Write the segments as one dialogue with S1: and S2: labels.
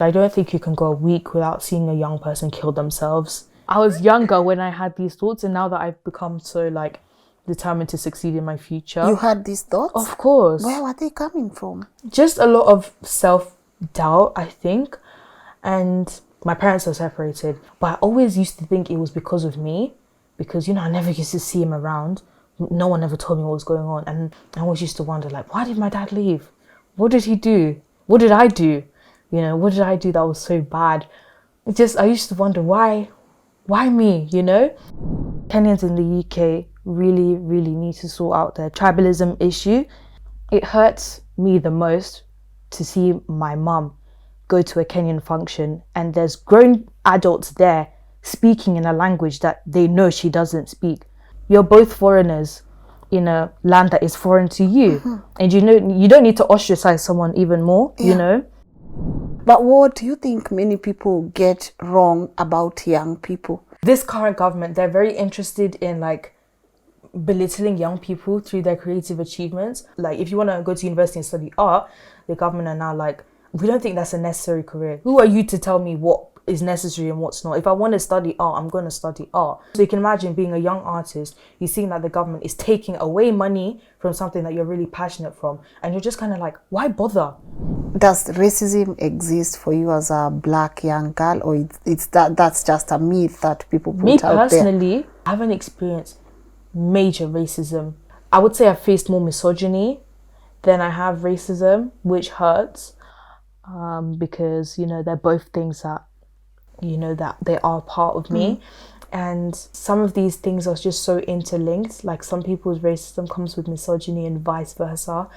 S1: I don't think you can go a week without seeing a young person kill themselves. I was younger when I had these thoughts, and now that I've become so determined to succeed in my future.
S2: You had these thoughts?
S1: Of course.
S2: Where were they coming from?
S1: Just a lot of self-doubt, I think. And my parents are separated, but I always used to think it was because of me, because, I never used to see him around. No one ever told me what was going on. And I always used to wonder, why did my dad leave? What did he do? What did I do? What did I do that was so bad? I used to wonder, why me, Kenyans in the UK really, really need to sort out their tribalism issue. It hurts me the most to see my mum go to a Kenyan function and there's grown adults there speaking in a language that they know she doesn't speak. You're both foreigners in a land that is foreign to you. Mm-hmm. And you don't need to ostracize someone even more,
S2: But what do you think many people get wrong about young people?
S1: This current government, they're very interested in belittling young people through their creative achievements. If you want to go to university and study art, the government are now we don't think that's a necessary career. Who are you to tell me what is necessary and what's not? If I want to study art, I'm going to study art. So you can imagine being a young artist, you're seeing that the government is taking away money from something that you're really passionate from. And you're just kind of why bother?
S2: Does racism exist for you as a black young girl, or that's just a myth that people put out there?
S1: Me personally, I haven't experienced major racism. I would say I've faced more misogyny than I have racism, which hurts. Because they're both things that that they are part of me. And some of these things are just so interlinked. Some people's racism comes with misogyny and vice versa.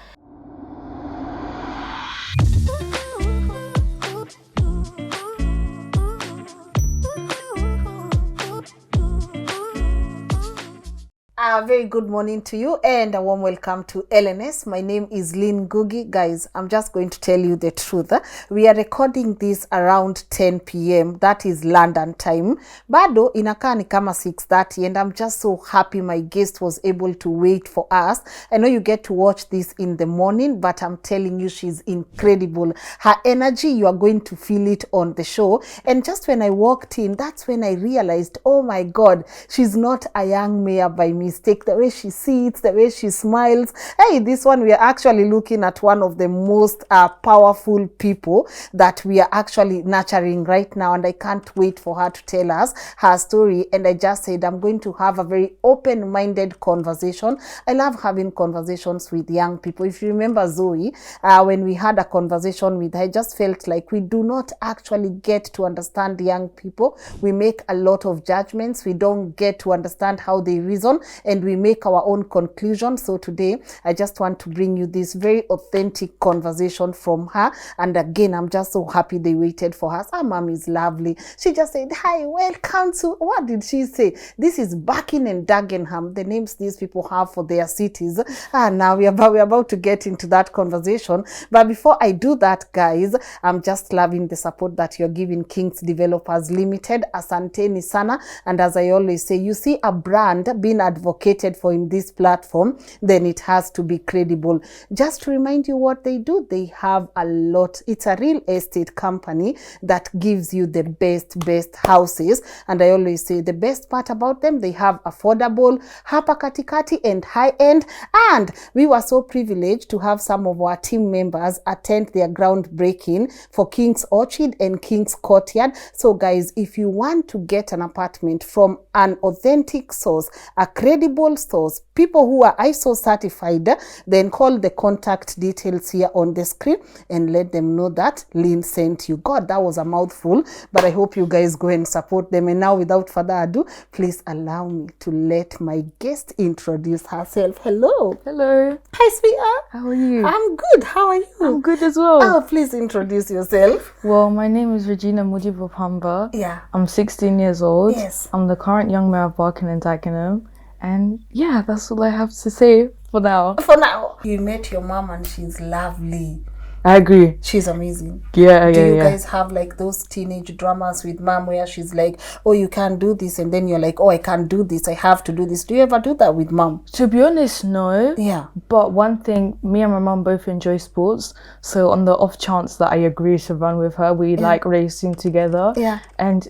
S2: A very good morning to you and a warm welcome to LNS. My name is Lynn Ngugi. Guys, I'm just going to tell you the truth. We are recording this around 10 p.m. That is London time. Bado inakaa ni kama 6:30 and I'm just so happy my guest was able to wait for us. I know you get to watch this in the morning, but I'm telling you she's incredible. Her energy, you are going to feel it on the show. And just when I walked in, that's when I realized, oh my God, she's not a young mayor by mistake. The way she sits, the way she smiles. Hey, this one, we are actually looking at one of the most powerful people that we are actually nurturing right now. And I can't wait for her to tell us her story. And I just said, I'm going to have a very open-minded conversation. I love having conversations with young people. If you remember Zoe, when we had a conversation with her, I just felt like we do not actually get to understand young people. We make a lot of judgments. We don't get to understand how they reason, and we make our own conclusions. So today, I just want to bring you this very authentic conversation from her. And again, I'm just so happy they waited for us. Our mom is lovely. She just said, hi, welcome to, what did she say? This is Barking and Dagenham, the names these people have for their cities. Now we're about to get into that conversation. But before I do that, guys, I'm just loving the support that you're giving Kings Developers Limited. Asanteni sana. And as I always say, you see a brand being advocated for in this platform, then it has to be credible. Just to remind you what they do, they have a lot. It's a real estate company that gives you the best houses. And I always say the best part about them, they have affordable, hapa katikati and high end. And we were so privileged to have some of our team members attend their groundbreaking for King's Orchard and King's Courtyard. So guys, if you want to get an apartment from an authentic source, a credible source, people who are ISO certified, then call the contact details here on the screen and let them know that Lynn sent you. God, that was a mouthful, but I hope you guys go and support them. And now, without further ado, please allow me to let my guest introduce herself. Hello.
S1: Hello.
S2: Hi, sweetheart.
S1: How are you?
S2: I'm good. How are you?
S1: I'm good as well.
S2: Oh, please introduce yourself.
S1: Well, my name is Regina Mudibo Pamba.
S2: Yeah.
S1: I'm 16 years old.
S2: Yes.
S1: I'm the current young mayor of Barking and Dagenham. And yeah, that's all I have to say for now.
S2: For now. You met your mom and she's lovely.
S1: I agree.
S2: She's amazing.
S1: Yeah,
S2: Do
S1: yeah,
S2: you
S1: yeah.
S2: guys have like those teenage dramas with mom where she's like, oh, you can't do this, and then you're like, oh, I can't do this, I have to do this? Do you ever do that with mom?
S1: To be honest, no.
S2: Yeah.
S1: But one thing, me and my mum both enjoy sports. So on the off chance that I agree to run with her, we like racing together.
S2: Yeah.
S1: And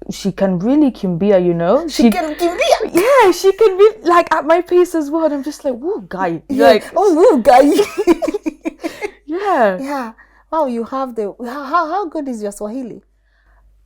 S1: she can really kimbia, you know.
S2: She can kimbia.
S1: Yeah, she can be like at my pace as well. And I'm just like, whoa, guy.
S2: Yeah.
S1: Like,
S2: oh, woo, guy.
S1: yeah.
S2: Yeah. Wow, you have the how good is your Swahili?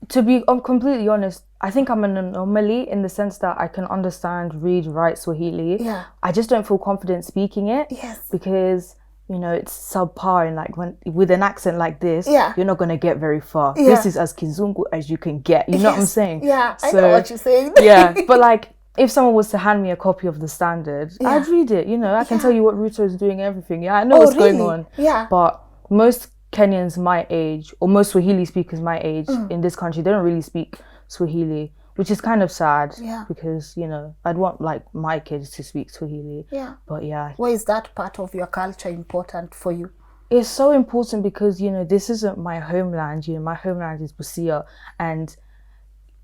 S1: To be completely honest, I think I'm an anomaly in the sense that I can understand, read, write Swahili.
S2: Yeah.
S1: I just don't feel confident speaking it.
S2: Yes.
S1: Because, you know, it's subpar, and like when with an accent like this,
S2: Yeah.
S1: you're not gonna get very far.
S2: Yeah.
S1: This is as Kizungu as you can get. You know what I'm saying?
S2: Yeah, I know what you're saying.
S1: Yeah, but like if someone was to hand me a copy of the Standard,
S2: Yeah.
S1: I'd read it. You know, I can tell you what Ruto is doing, everything. Yeah, I know what's going on.
S2: Yeah.
S1: But most Kenyans my age, or most Swahili speakers my age in this country, they don't really speak Swahili, which is kind of sad.
S2: Yeah.
S1: Because, you know, I'd want like my kids to speak Swahili.
S2: Yeah.
S1: But yeah.
S2: Why is that part of your culture important for you?
S1: It's so important because, you know, this isn't my homeland. You know, my homeland is Busia, and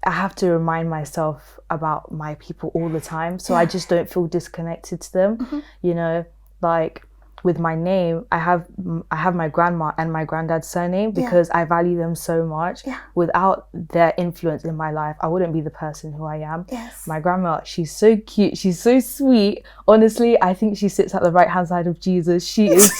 S1: I have to remind myself about my people all the time. So I just don't feel disconnected to them. You know, like with my name, I have my grandma and my granddad's surname because I value them so much.
S2: Yeah.
S1: Without their influence in my life, I wouldn't be the person who I am.
S2: Yes.
S1: My grandma, she's so cute. She's so sweet. Honestly, I think she sits at the right-hand side of Jesus. She is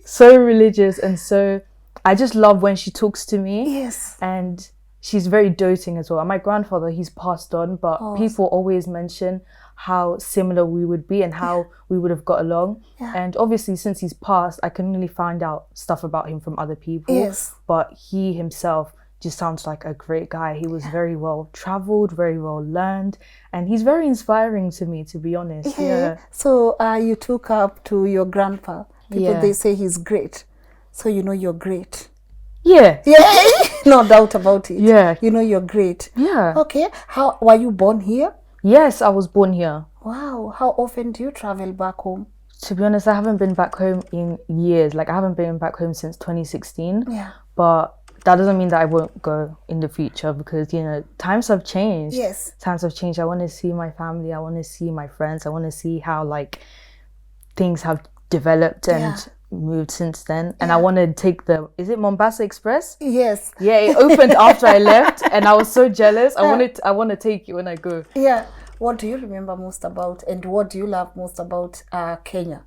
S1: so religious, and so I just love when she talks to me.
S2: Yes.
S1: And she's very doting as well. And my grandfather, he's passed on, but people always mention how similar we would be and how we would have got along.
S2: Yeah.
S1: And obviously, since he's passed, I can only find out stuff about him from other people.
S2: Yes.
S1: But he himself just sounds like a great guy. He was very well traveled, very well learned, and he's very inspiring to me, to be honest. Yeah.
S2: So you took up to your grandpa. People, they say he's great. So you know you're great.
S1: Yeah.
S2: Yeah. No doubt about it.
S1: Yeah.
S2: You know you're great.
S1: Yeah.
S2: Okay. How were you born here?
S1: Yes, I was born here.
S2: Wow. How often do you travel back home?
S1: To be honest, I haven't been back home in years. Like, I haven't been back home since 2016.
S2: Yeah.
S1: But that doesn't mean that I won't go in the future because, you know, times have changed.
S2: Yes.
S1: Times have changed. I want to see my family. I want to see my friends. I want to see how, like, things have developed and moved since then. And I want to take is it Mombasa Express?
S2: Yes.
S1: Yeah, it opened after I left and I was so jealous. I want to take it when I go.
S2: Yeah. What do you remember most about, and what do you love most about Kenya?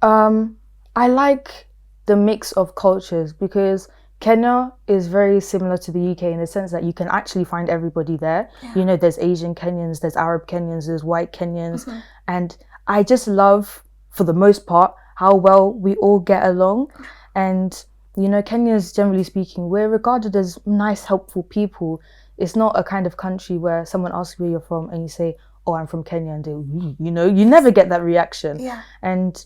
S1: I like the mix of cultures because Kenya is very similar to the UK in the sense that you can actually find everybody there. You know, there's Asian Kenyans, there's Arab Kenyans, there's white Kenyans. And I just love, for the most part, how well we all get along. And, you know, Kenyans, generally speaking, we're regarded as nice, helpful people. It's not a kind of country where someone asks where you're from and you say, oh, I'm from Kenya, and they, you know, you never get that reaction.
S2: Yeah.
S1: And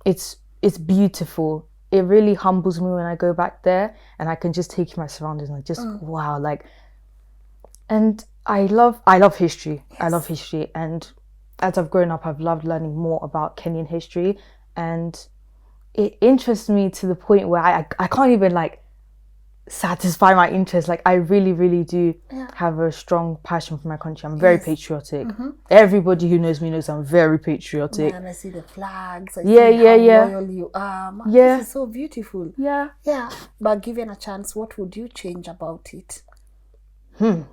S1: it's beautiful. It really humbles me when I go back there and I can just take in my surroundings and just wow, like. And I love history. Yes. I love history, and as I've grown up, I've loved learning more about Kenyan history, and it interests me to the point where I can't even like satisfy my interest. Like, I really, really do have a strong passion for my country. I'm very patriotic. Everybody who knows me knows I'm very patriotic.
S2: And I see the flags.
S1: Yeah.
S2: Loyal you are. Man, this is so beautiful.
S1: Yeah.
S2: But given a chance, what would you change about it?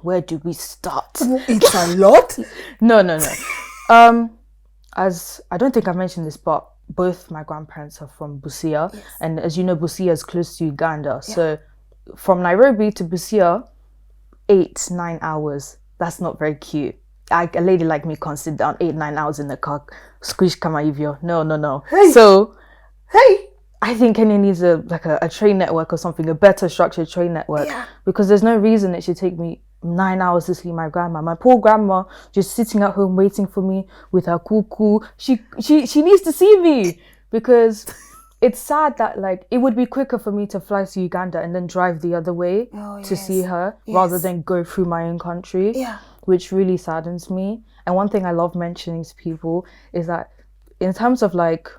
S1: Where do we start?
S2: It's a lot.
S1: No. As I don't think I mentioned this, but both my grandparents are from Busia, and as you know, Busia is close to Uganda. So from Nairobi to Busia, 8-9 hours. That's not very cute. A lady like me can't sit down 8-9 hours in the car. Squish kama hivyo. No.
S2: Hey.
S1: So, I think Kenya needs a train network or something, a better structured train network. Because there's no reason it should take me 9 hours to see my grandma. My poor grandma just sitting at home waiting for me with her cuckoo. She needs to see me, because it's sad that like it would be quicker for me to fly to Uganda and then drive the other way to see her rather than go through my own country, which really saddens me. And one thing I love mentioning to people is that in terms of like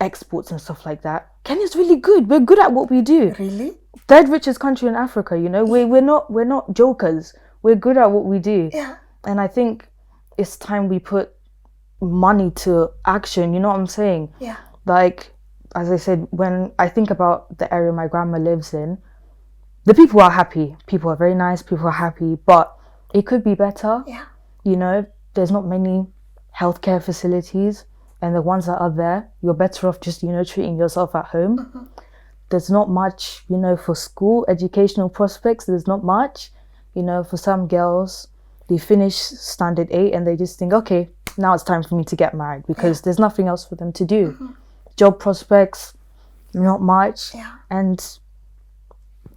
S1: exports and stuff like that, Kenya's really good. We're good at what we do.
S2: Really?
S1: Third richest country in Africa, you know. We're not jokers. We're good at what we do.
S2: Yeah.
S1: And I think it's time we put money to action, you know what I'm saying?
S2: Yeah.
S1: Like, as I said, when I think about the area my grandma lives in, the people are happy. People are very nice. People are happy. But it could be better.
S2: Yeah.
S1: You know, there's not many healthcare facilities. And the ones that are there, you're better off just, you know, treating yourself at home.
S2: Mm-hmm.
S1: There's not much, you know, for school, educational prospects. There's not much. You know, for some girls, they finish standard 8 and they just think, okay, now it's time for me to get married, because there's nothing else for them to do.
S2: Mm-hmm.
S1: Job prospects, not much.
S2: Yeah.
S1: And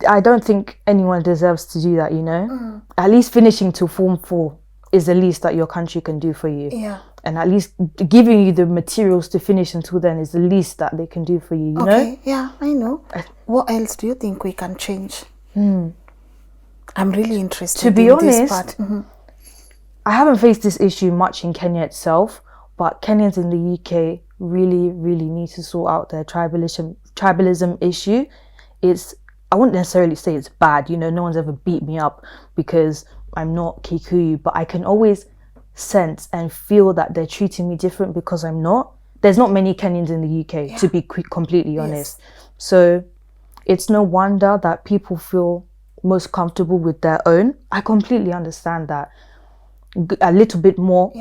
S1: I don't think anyone deserves to do that, you know.
S2: Mm.
S1: At least finishing to Form 4 is the least that your country can do for you.
S2: Yeah.
S1: And at least giving you the materials to finish until then is the least that they can do for you, you know?
S2: Yeah, I know. What else do you think we can change? I'm really interested
S1: To be
S2: in
S1: honest,
S2: this part. Mm-hmm.
S1: I haven't faced this issue much in Kenya itself, but Kenyans in the UK really, really need to sort out their tribalism issue. I wouldn't necessarily say it's bad, you know, no one's ever beat me up because I'm not Kikuyu, but I can always sense and feel that they're treating me different because I'm not. There's not many Kenyans in the UK, to be completely honest. So it's no wonder that people feel most comfortable with their own. I completely understand that. A little bit more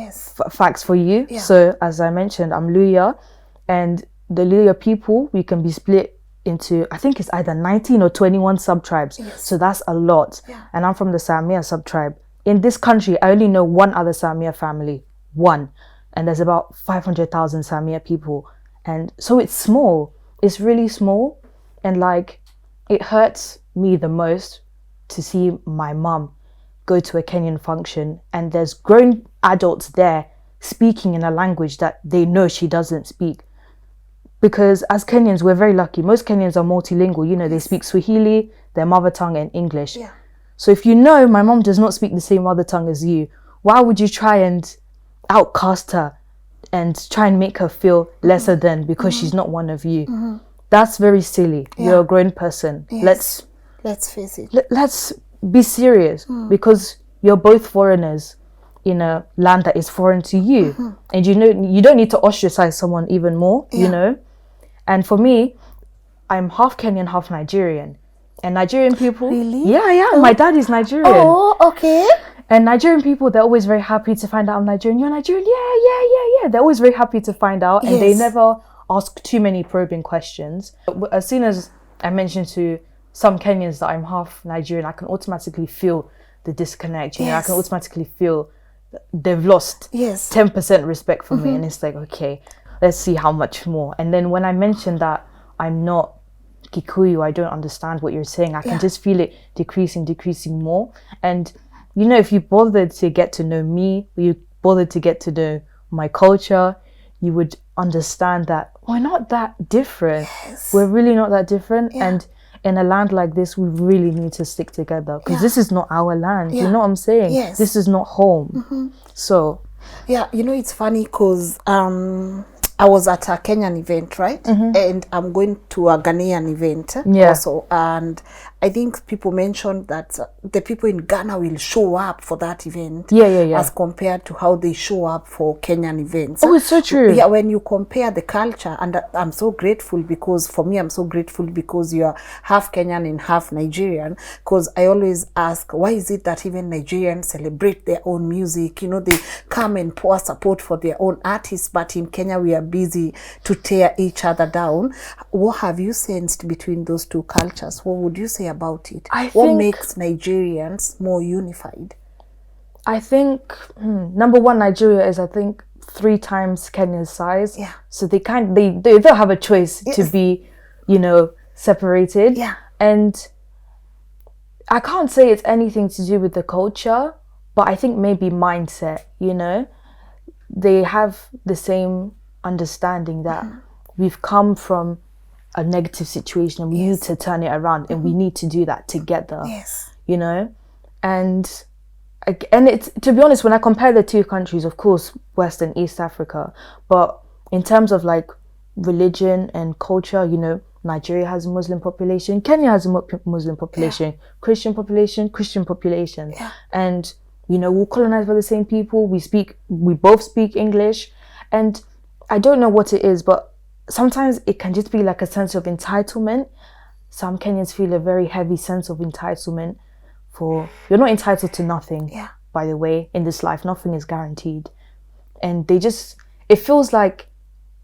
S1: facts for you. So as I mentioned, I'm Luya, and the Luya people, we can be split into, I think it's either 19 or 21 sub-tribes. So that's a lot. And I'm from the Samia sub-tribe. In this country, I only know one other Samia family. One. And there's about 500,000 Samia people. And so it's small. It's really small. And like, it hurts me the most to see my mum go to a Kenyan function and there's grown adults there speaking in a language that they know she doesn't speak. Because as Kenyans, we're very lucky. Most Kenyans are multilingual. You know, they speak Swahili, their mother tongue, and English. So if you know my mom does not speak the same mother tongue as you, why would you try and outcast her and try and make her feel lesser than because she's not one of you? That's very silly. You're a grown person. Let's
S2: face it.
S1: Let's be serious, because you're both foreigners in a land that is foreign to you. And you know, you don't need to ostracize someone even more, you know. And for me, I'm half Kenyan, half Nigerian. And Nigerian people...
S2: Really?
S1: Yeah. My dad is Nigerian.
S2: Oh, okay.
S1: And Nigerian people, they're always very happy to find out I'm Nigerian. You're Nigerian? Yeah. They're always very happy to find out. And they never ask too many probing questions. But as soon as I mention to some Kenyans that I'm half Nigerian, I can automatically feel the disconnect. You know, I can automatically feel they've lost 10% respect for me. And it's like, okay, let's see how much more. And then when I mention that I'm not Kikuyu, I don't understand what you're saying, I can just feel it decreasing more. And you know, if you bothered to get to know me, you bothered to get to know my culture, you would understand that we're not that different. We're really not that different. And in a land like this, we really need to stick together, because this is not our land. You know what I'm saying? This is not home. So
S2: you know, it's funny because I was at a Kenyan event, right? And I'm going to a Ghanaian event also. And I think people mentioned that the people in Ghana will show up for that event as compared to how they show up for Kenyan events.
S1: Oh, it's so true.
S2: Yeah, when you compare the culture, and I'm so grateful, because for me, I'm so grateful because you're half Kenyan and half Nigerian, because I always ask, why is it that even Nigerians celebrate their own music? You know, they come and pour support for their own artists, but in Kenya, we are busy to tear each other down. What have you sensed between those two cultures? What would you say about it? What makes Nigerians more unified?
S1: I think number one, Nigeria is, I think, 3 times Kenya's size. So they don't have a choice to be, you know, separated. And I can't say it's anything to do with the culture, but I think maybe mindset, you know. They have the same understanding that we've come from a negative situation and we need to turn it around, and we need to do that together, you know. And it's, to be honest, when I compare the two countries, of course, West and East Africa, but in terms of like religion and culture, you know, Nigeria has a Muslim population, Kenya has a Muslim population, Christian population.
S2: Yeah.
S1: And, you know, we're colonized by the same people. We both speak English. And I don't know what it is, but sometimes it can just be like a sense of entitlement. Some Kenyans feel a very heavy sense of entitlement you're not entitled to nothing, by the way, in this life. Nothing is guaranteed. And it feels like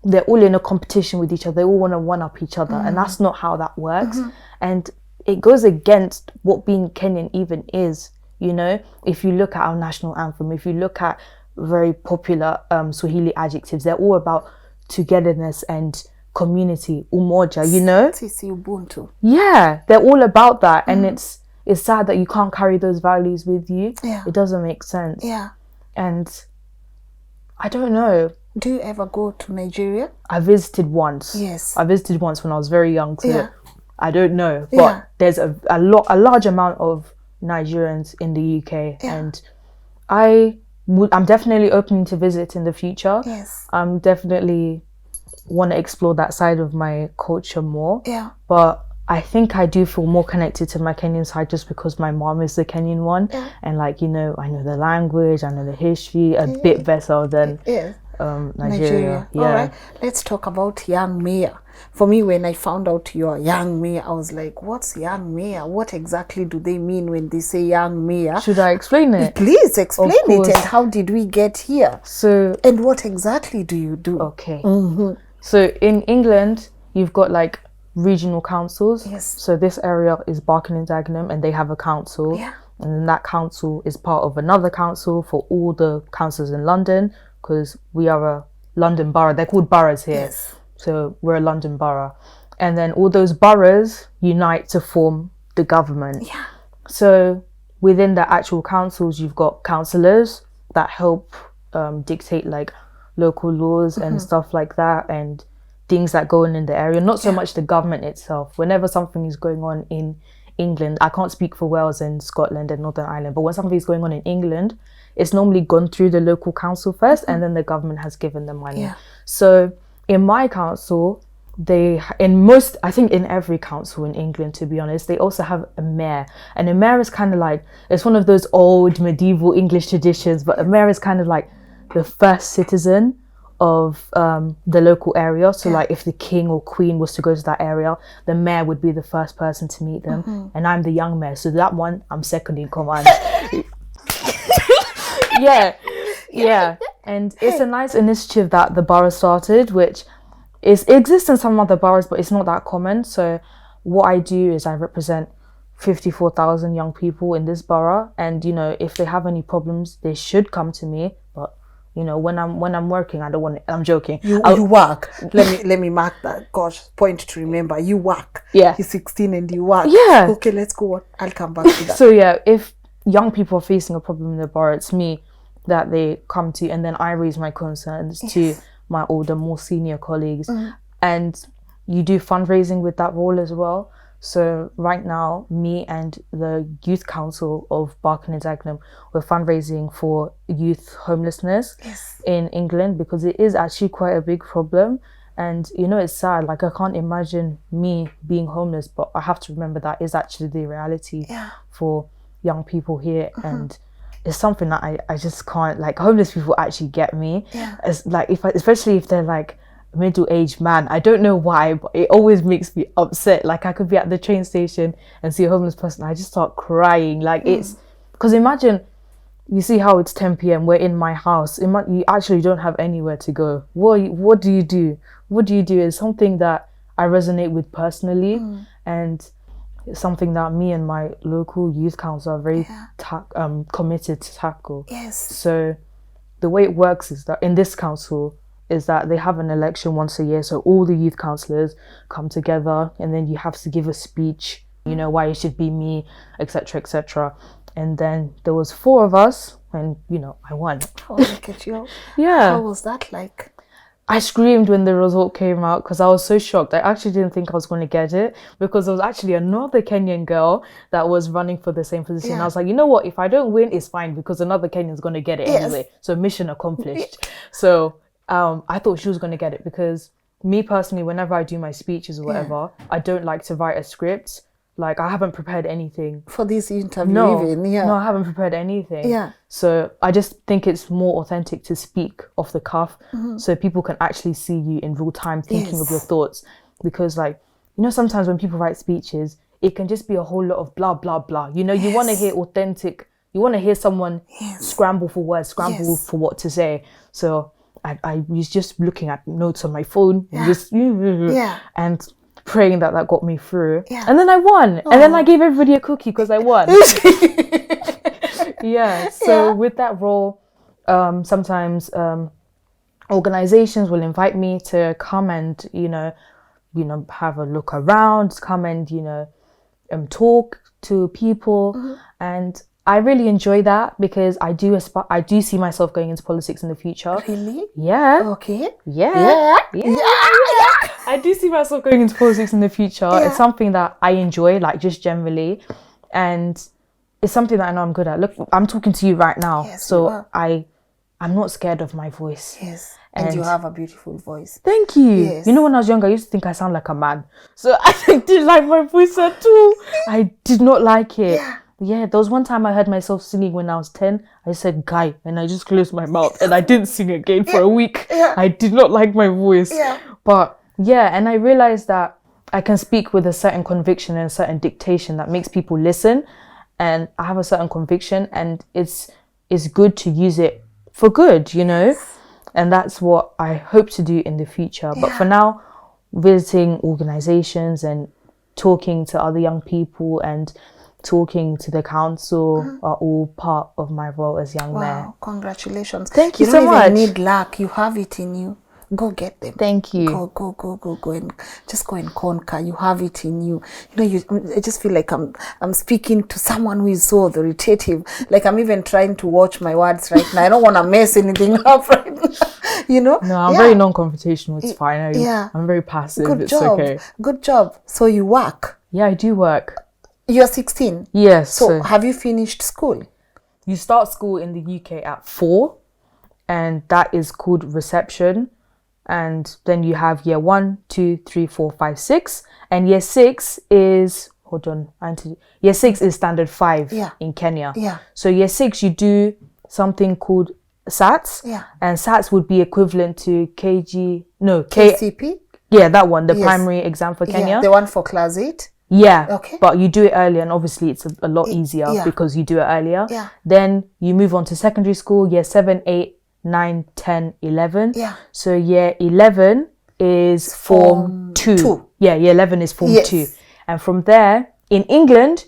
S1: they're all in a competition with each other. They all want to one-up each other. And that's not how that works. And it goes against what being Kenyan even is, you know? If you look at our national anthem, if you look at very popular Swahili adjectives, they're all about togetherness and community, umoja, you know?
S2: Sisi Ubuntu.
S1: Yeah, they're all about that. And it's sad that you can't carry those values with you.
S2: Yeah.
S1: It doesn't make sense.
S2: Yeah.
S1: And I don't know.
S2: Do you ever go to Nigeria?
S1: I visited once.
S2: Yes.
S1: I visited once when I was very young. So
S2: Yeah.
S1: I don't know. But there's a large amount of Nigerians in the UK.
S2: Yeah.
S1: And I'm definitely open to visit in the future.
S2: Yes.
S1: I'm definitely want to explore that side of my culture more.
S2: Yeah.
S1: But I think I do feel more connected to my Kenyan side just because my mom is the Kenyan one.
S2: Yeah.
S1: And like, you know, I know the language, I know the history a bit better than Nigeria. Yeah.
S2: All right. Let's talk about young mayor. For me, when I found out you're a young mayor, I was like, what's young mayor? What exactly do they mean when they say young mayor?
S1: Should I explain it?
S2: Please explain it. And how did we get here?
S1: So,
S2: and what exactly do you do?
S1: Okay. So in England, you've got like regional councils.
S2: Yes.
S1: So this area is Barking and Dagenham, and they have a council.
S2: Yeah.
S1: And then that council is part of another council for all the councils in London, because we are a London borough. They're called boroughs here.
S2: Yes.
S1: So we're a London borough. And then all those boroughs unite to form the government.
S2: Yeah.
S1: So within the actual councils, you've got councillors that help dictate like local laws and stuff like that, and things that go on in the area. Not so much the government itself. Whenever something is going on in England, I can't speak for Wales and Scotland and Northern Ireland, but when something is going on in England, it's normally gone through the local council first, and then the government has given them money.
S2: Yeah.
S1: So in my council, I think in every council in England, to be honest, they also have a mayor. And a mayor is kind of like, it's one of those old medieval English traditions, but a mayor is kind of like the first citizen of the local area. So like if the king or queen was to go to that area, the mayor would be the first person to meet them. And I'm the young mayor, so that one, I'm second in command. Yeah. And it's a nice initiative that the borough started, which it exists in some other boroughs, but it's not that common. So what I do is I represent 54,000 young people in this borough, and you know, if they have any problems, they should come to me. But you know, when I'm working, I don't want it. I'm joking.
S2: You work. Let me mark that. Gosh, point to remember. You work.
S1: Yeah.
S2: He's 16 and you work.
S1: Yeah.
S2: Okay, let's go. I'll come back to that.
S1: So yeah, if young people are facing a problem in the borough, it's me that they come to, and then I raise my concerns to my older, more senior colleagues. And you do fundraising with that role as well. So right now, me and the youth council of Barking and Dagenham, we're fundraising for youth homelessness in England, because it is actually quite a big problem. And you know, it's sad, like I can't imagine me being homeless, but I have to remember that is actually the reality for young people here. And it's something that I just can't, like, homeless people actually get me. It's like, especially if they're like middle-aged man, I don't know why, but it always makes me upset. Like I could be at the train station and see a homeless person, I just start crying. Like it's because imagine, you see how it's 10 p.m, we're in my house, you actually don't have anywhere to go. What do you do? What do you do is something that I resonate with personally, and it's something that me and my local youth council are very committed to tackle. So the way it works is that in this council is that they have an election once a year, so all the youth councillors come together, and then you have to give a speech, you know, why it should be me, etc, etc. And then there was 4 of us, and you know, I won.
S2: Oh, look at you.
S1: Yeah.
S2: How was that like?
S1: I screamed when the result came out because I was so shocked. I actually didn't think I was going to get it, because there was actually another Kenyan girl that was running for the same position. I was like, you know what, if I don't win, it's fine, because another Kenyan's going to get it anyway. So mission accomplished. So I thought she was going to get it, because me personally, whenever I do my speeches or whatever, I don't like to write a script. Like, I haven't prepared anything.
S2: For this interview
S1: No,
S2: even, yeah.
S1: no, I haven't prepared anything.
S2: Yeah.
S1: So I just think it's more authentic to speak off the cuff, so people can actually see you in real time thinking of your thoughts. Because, like, you know, sometimes when people write speeches, it can just be a whole lot of blah, blah, blah. You know, you want to hear authentic, you want to hear someone scramble for words, scramble for what to say. So I was just looking at notes on my phone and just, and praying that got me through. Yeah. And then I won. And then I gave everybody a cookie because I won. So with that role, sometimes organizations will invite me to come and, you know, have a look around, come and, you know, talk to people. And I really enjoy that because I do see myself going into politics in the future.
S2: Really?
S1: Yeah.
S2: Okay.
S1: Yeah. I do see myself going into politics in the future. It's something that I enjoy, like, just generally, and it's something that I know I'm good at. Look, I'm talking to you right now, so I'm not scared of my voice.
S2: Yes. And you have a beautiful voice.
S1: Thank you. Yes. You know, when I was younger, I used to think I sound like a man, so I didn't like my voice at all. I did not like it. Yeah, there was one time I heard myself singing when I was 10. I said, "Guy," and I just closed my mouth and I didn't sing again for a week. I did not like my voice. But and I realized that I can speak with a certain conviction and a certain dictation that makes people listen. And I have a certain conviction, and it's good to use it for good, you know? And that's what I hope to do in the future. But for now, visiting organizations and talking to other young people and talking to the council are all part of my role as young mayor.
S2: Wow, congratulations.
S1: Thank you so much.
S2: You don't even need luck. You have it in you. Go get them.
S1: Thank you.
S2: Go and just go and conquer. You have it in you. You know, I just feel like I'm speaking to someone who is so authoritative. Like, I'm even trying to watch my words right now. I don't want to mess anything up right now. You know?
S1: No, I'm very non-confrontational. It's fine. I'm very passive. It's okay.
S2: Good job. So you work?
S1: Yeah, I do work.
S2: You're 16?
S1: Yes.
S2: So have you finished school?
S1: You start school in the UK at 4, and that is called reception. And then you have year 1, 2, 3, 4, 5, 6. And year 6 is, year 6 is standard 5 in Kenya. So year 6, you do something called SATs. And SATs would be equivalent to KCP? Yeah, that one, the primary exam for Kenya.
S2: The one for class 8?
S1: Yeah, okay. But you do it earlier, and obviously it's a lot easier because you do it earlier. Then you move on to secondary school, year 7, 8, 9, 10, 11. So year 11 is form 2. Yeah, year 11 is form 2. And from there, in England,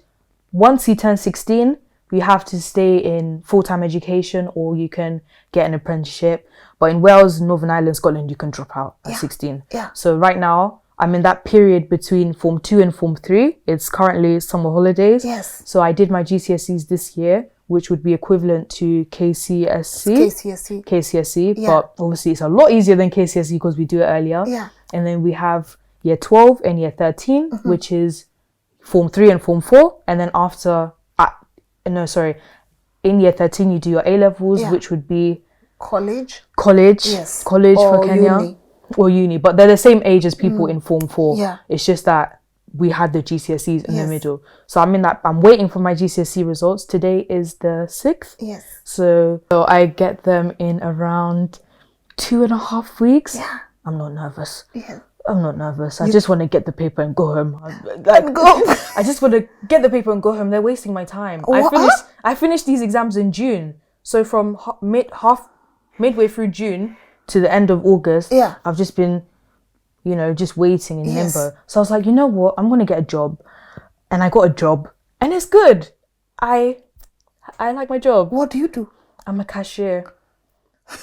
S1: once you turn 16, you have to stay in full-time education, or you can get an apprenticeship. But in Wales, Northern Ireland, Scotland, you can drop out at 16. So right now, I'm in that period between form 2 and form 3. It's currently summer holidays. So I did my GCSEs this year, which would be equivalent to KCSE. But obviously it's a lot easier than KCSE because we do it earlier. And then we have year 12 and year 13, which is form 3 and form 4. And then after, in year 13 you do your A-levels, which would be college for Kenya. Uni. Or uni, but they're the same age as people in form 4. It's just that we had the GCSEs in the middle. So I'm waiting for my GCSE results. Today is the 6th. So I get them in around 2.5 weeks. I'm not nervous. I'm not nervous. I just want to get the paper and go home. I just want to get the paper and go home. They're wasting my time. I finished these exams in June. So from midway through June to the end of August, I've just been, just waiting in limbo. So I was like, you know what? I'm going to get a job. And I got a job. And it's good. I like my job.
S2: What do you do?
S1: I'm a cashier.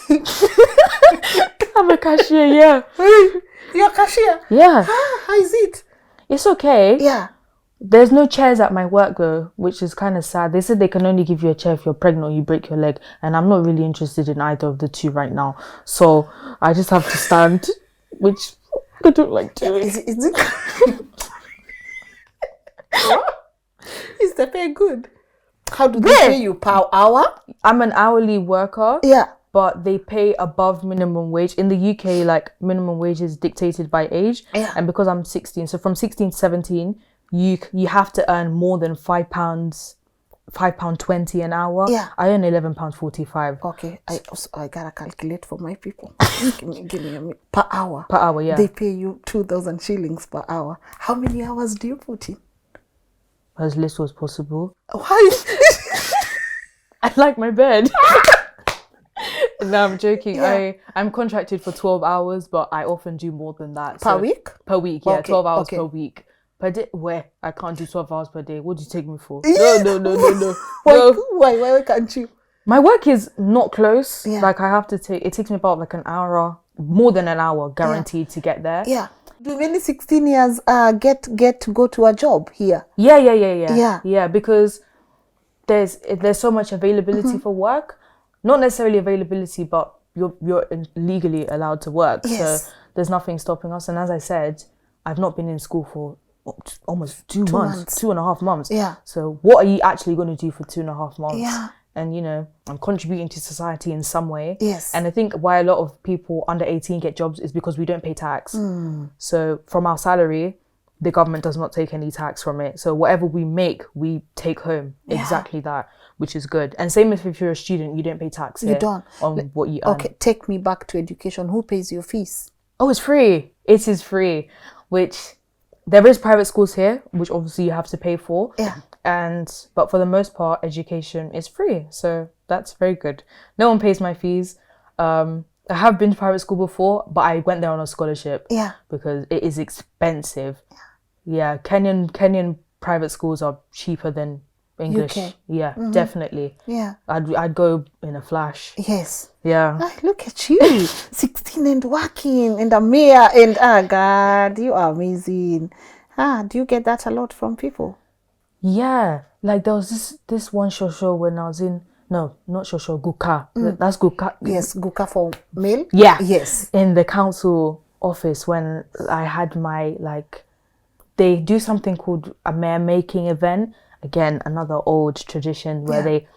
S1: I'm a cashier, yeah.
S2: You're a cashier?
S1: Yeah.
S2: How is it?
S1: It's okay.
S2: Yeah.
S1: There's no chairs at my work though, which is kind of sad. They said they can only give you a chair if you're pregnant or you break your leg. And I'm not really interested in either of the two right now. So I just have to stand, which I don't like doing.
S2: Is it Is the pay good? How do they pay you per hour?
S1: I'm an hourly worker.
S2: Yeah.
S1: but they pay above minimum wage. In the UK, like minimum wage is dictated by age.
S2: Yeah.
S1: And because I'm 16, so from 16 to 17, you have to earn more than £5.20 an hour.
S2: Yeah.
S1: I earn £11.45.
S2: Okay, I gotta calculate for my people. give me a minute. Per hour.
S1: Per hour, yeah.
S2: They pay you 2,000 shillings per hour. How many hours do you put in?
S1: As little as possible.
S2: Why?
S1: I like my bed. No, I'm joking.
S2: Yeah.
S1: I'm contracted for 12 hours, but I often do more than that.
S2: Per week?
S1: Per week, yeah.
S2: Okay,
S1: 12 hours
S2: okay.
S1: per week. Per day? Where? I can't do 12 hours per day. What do you take me for? No.
S2: Why can't you?
S1: My work is not close.
S2: Yeah.
S1: Like it takes me about like an hour, more than an hour guaranteed to get there.
S2: Yeah. Do many 16 years get to go to a job here?
S1: Yeah. Yeah, because there's so much availability for work. Not necessarily availability, but you're legally allowed to work.
S2: Yes.
S1: So there's nothing stopping us. And as I said, I've not been in school for almost 2 months, 2.5 months.
S2: Yeah.
S1: So what are you actually going to do for 2.5 months?
S2: Yeah.
S1: And, I'm contributing to society in some way.
S2: Yes.
S1: And I think why a lot of people under 18 get jobs is because we don't pay tax. So from our salary, the government does not take any tax from it. So whatever we make, we take home.
S2: Yeah.
S1: Exactly that, which is good. And same if you're a student, you don't pay tax here.
S2: You don't.
S1: On what you earn.
S2: Okay, take me back to education. Who pays your fees?
S1: Oh, it's free. It is free, which there is private schools here, which obviously you have to pay for.
S2: Yeah.
S1: But for the most part, education is free. So that's very good. No one pays my fees. I have been to private school before, but I went there on a scholarship.
S2: Yeah.
S1: Because it is expensive. Yeah. Kenyan private schools are cheaper than English.
S2: UK.
S1: Yeah, definitely.
S2: Yeah.
S1: I'd go in a flash.
S2: Yes.
S1: Yeah.
S2: Look at you, 16 and working and a mayor and God, you are amazing. Do you get that a lot from people?
S1: Yeah, like there was this one shosho when I was in, no, not shosho, guka. That's guka.
S2: Yes, guka for male.
S1: Yeah.
S2: Yes.
S1: In the council office when I had they do something called a mayor making event. Again, another old tradition where they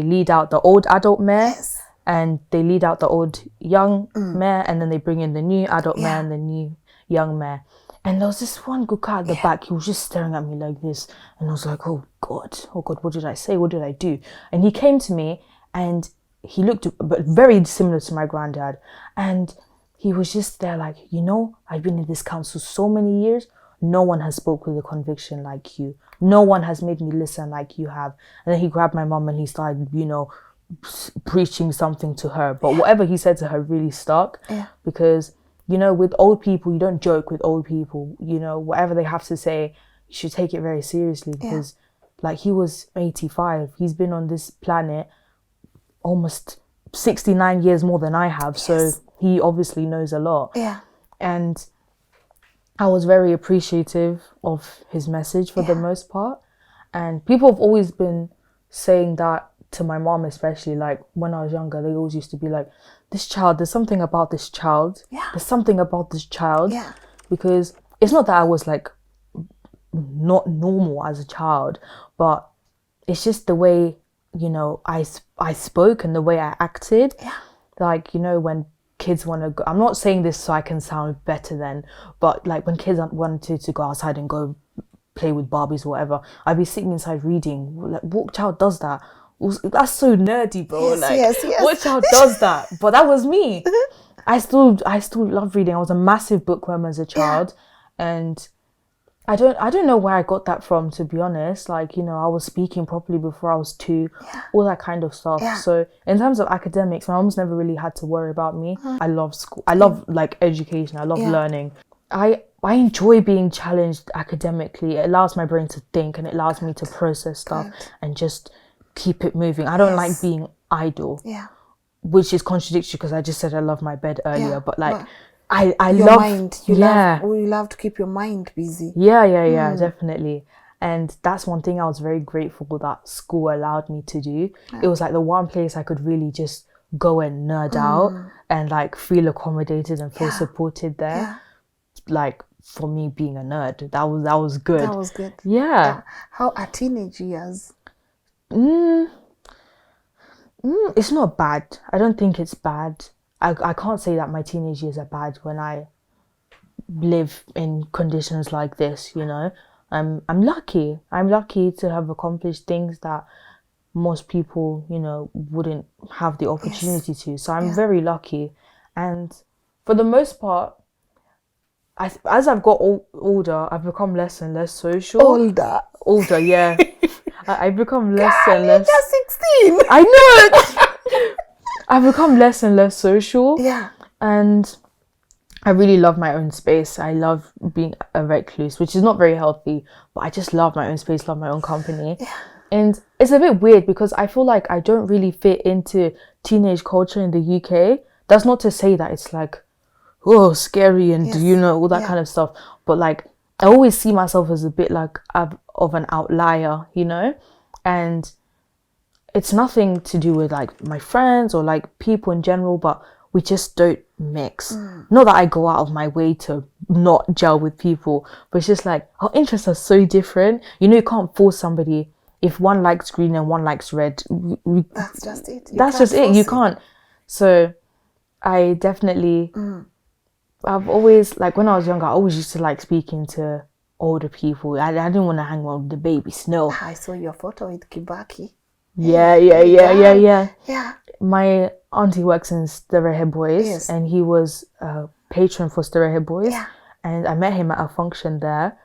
S1: lead out the old adult mayor.
S2: Yes.
S1: And they lead out the old young mayor, and then they bring in the new adult mayor and the new young mayor. And there was this one guka at the back. He was just staring at me like this. And I was like, oh God, what did I say? What did I do? And he came to me and he looked very similar to my granddad. And he was just there like, I've been in this council so many years. No one has spoke with a conviction like you. No one has made me listen like you have. And then he grabbed my mom and he started, preaching something to her. But whatever he said to her really stuck.
S2: Yeah.
S1: Because with old people, you don't joke with old people. Whatever they have to say, you should take it very seriously because, he was 85. He's been on this planet almost 69 years more than I have. Yes. So he obviously knows a lot.
S2: Yeah.
S1: And I was very appreciative of his message for the most part. And people have always been saying that to my mom, especially when I was younger. They always used to be like, this child, there's something about this child.
S2: Yeah.
S1: There's something about this child.
S2: Yeah.
S1: Because it's not that I was not normal as a child, but it's just the way, I spoke and the way I acted.
S2: Yeah.
S1: When kids want to go, I'm not saying this so I can sound better than, but when kids wanted to go outside and go play with Barbies or whatever, I'd be sitting inside reading. What child does that? That's so nerdy, bro.
S2: Yes.
S1: What child does that? But that was me. I still love reading. I was a massive bookworm as a child, and I don't know where I got that from, to be honest. I was speaking properly before I was 2, all that kind of stuff.
S2: Yeah.
S1: So in terms of academics, my mom's never really had to worry about me. I love school. I love education. I love learning. I enjoy being challenged academically. It allows my brain to think and it allows me to process stuff and just keep it moving. I don't like being idle.
S2: Yeah.
S1: Which is contradictory because I just said I love my bed earlier, but I
S2: your
S1: love
S2: mind. You love to keep your mind busy.
S1: Yeah, definitely. And that's one thing I was very grateful that school allowed me to do. It was the one place I could really just go and nerd out and feel accommodated and feel supported there. For me being a nerd, that was good.
S2: That was good.
S1: Yeah.
S2: How are teenage years?
S1: It's not bad. I don't think it's bad. I can't say that my teenage years are bad when I live in conditions like this, you know. I'm lucky. I'm lucky to have accomplished things that most people, you know, wouldn't have the opportunity to. So I'm very lucky. And for the most part, as I've got older, I've become less and less social. Older, yeah. I've become less and less.
S2: You're just 16.
S1: I know. I've become less and less social.
S2: Yeah.
S1: And I really love my own space. I love being a recluse, which is not very healthy, but I just love my own space, love my own company.
S2: Yeah.
S1: And it's a bit weird because I feel like I don't really fit into teenage culture in the UK. That's not to say that it's like, oh, scary and, you know, all that kind of stuff. But like, I always see myself as a bit like of an outlier, you know? And it's nothing to do with like my friends or like people in general, but we just don't mix. Not that I go out of my way to not gel with people, but it's just like our interests are so different. You know, you can't force somebody. If one likes green and one likes red,
S2: That's just it.
S1: That's just it. You can't. So I definitely, I've always, like when I was younger, I always used to like speaking to older people. I didn't want to hang around with the babies. No.
S2: I saw your photo with Kibaki.
S1: Yeah.
S2: Yeah.
S1: My auntie works in Starehe Boys, and he was a patron for Starehe Boys.
S2: Yeah.
S1: And I met him at a function there.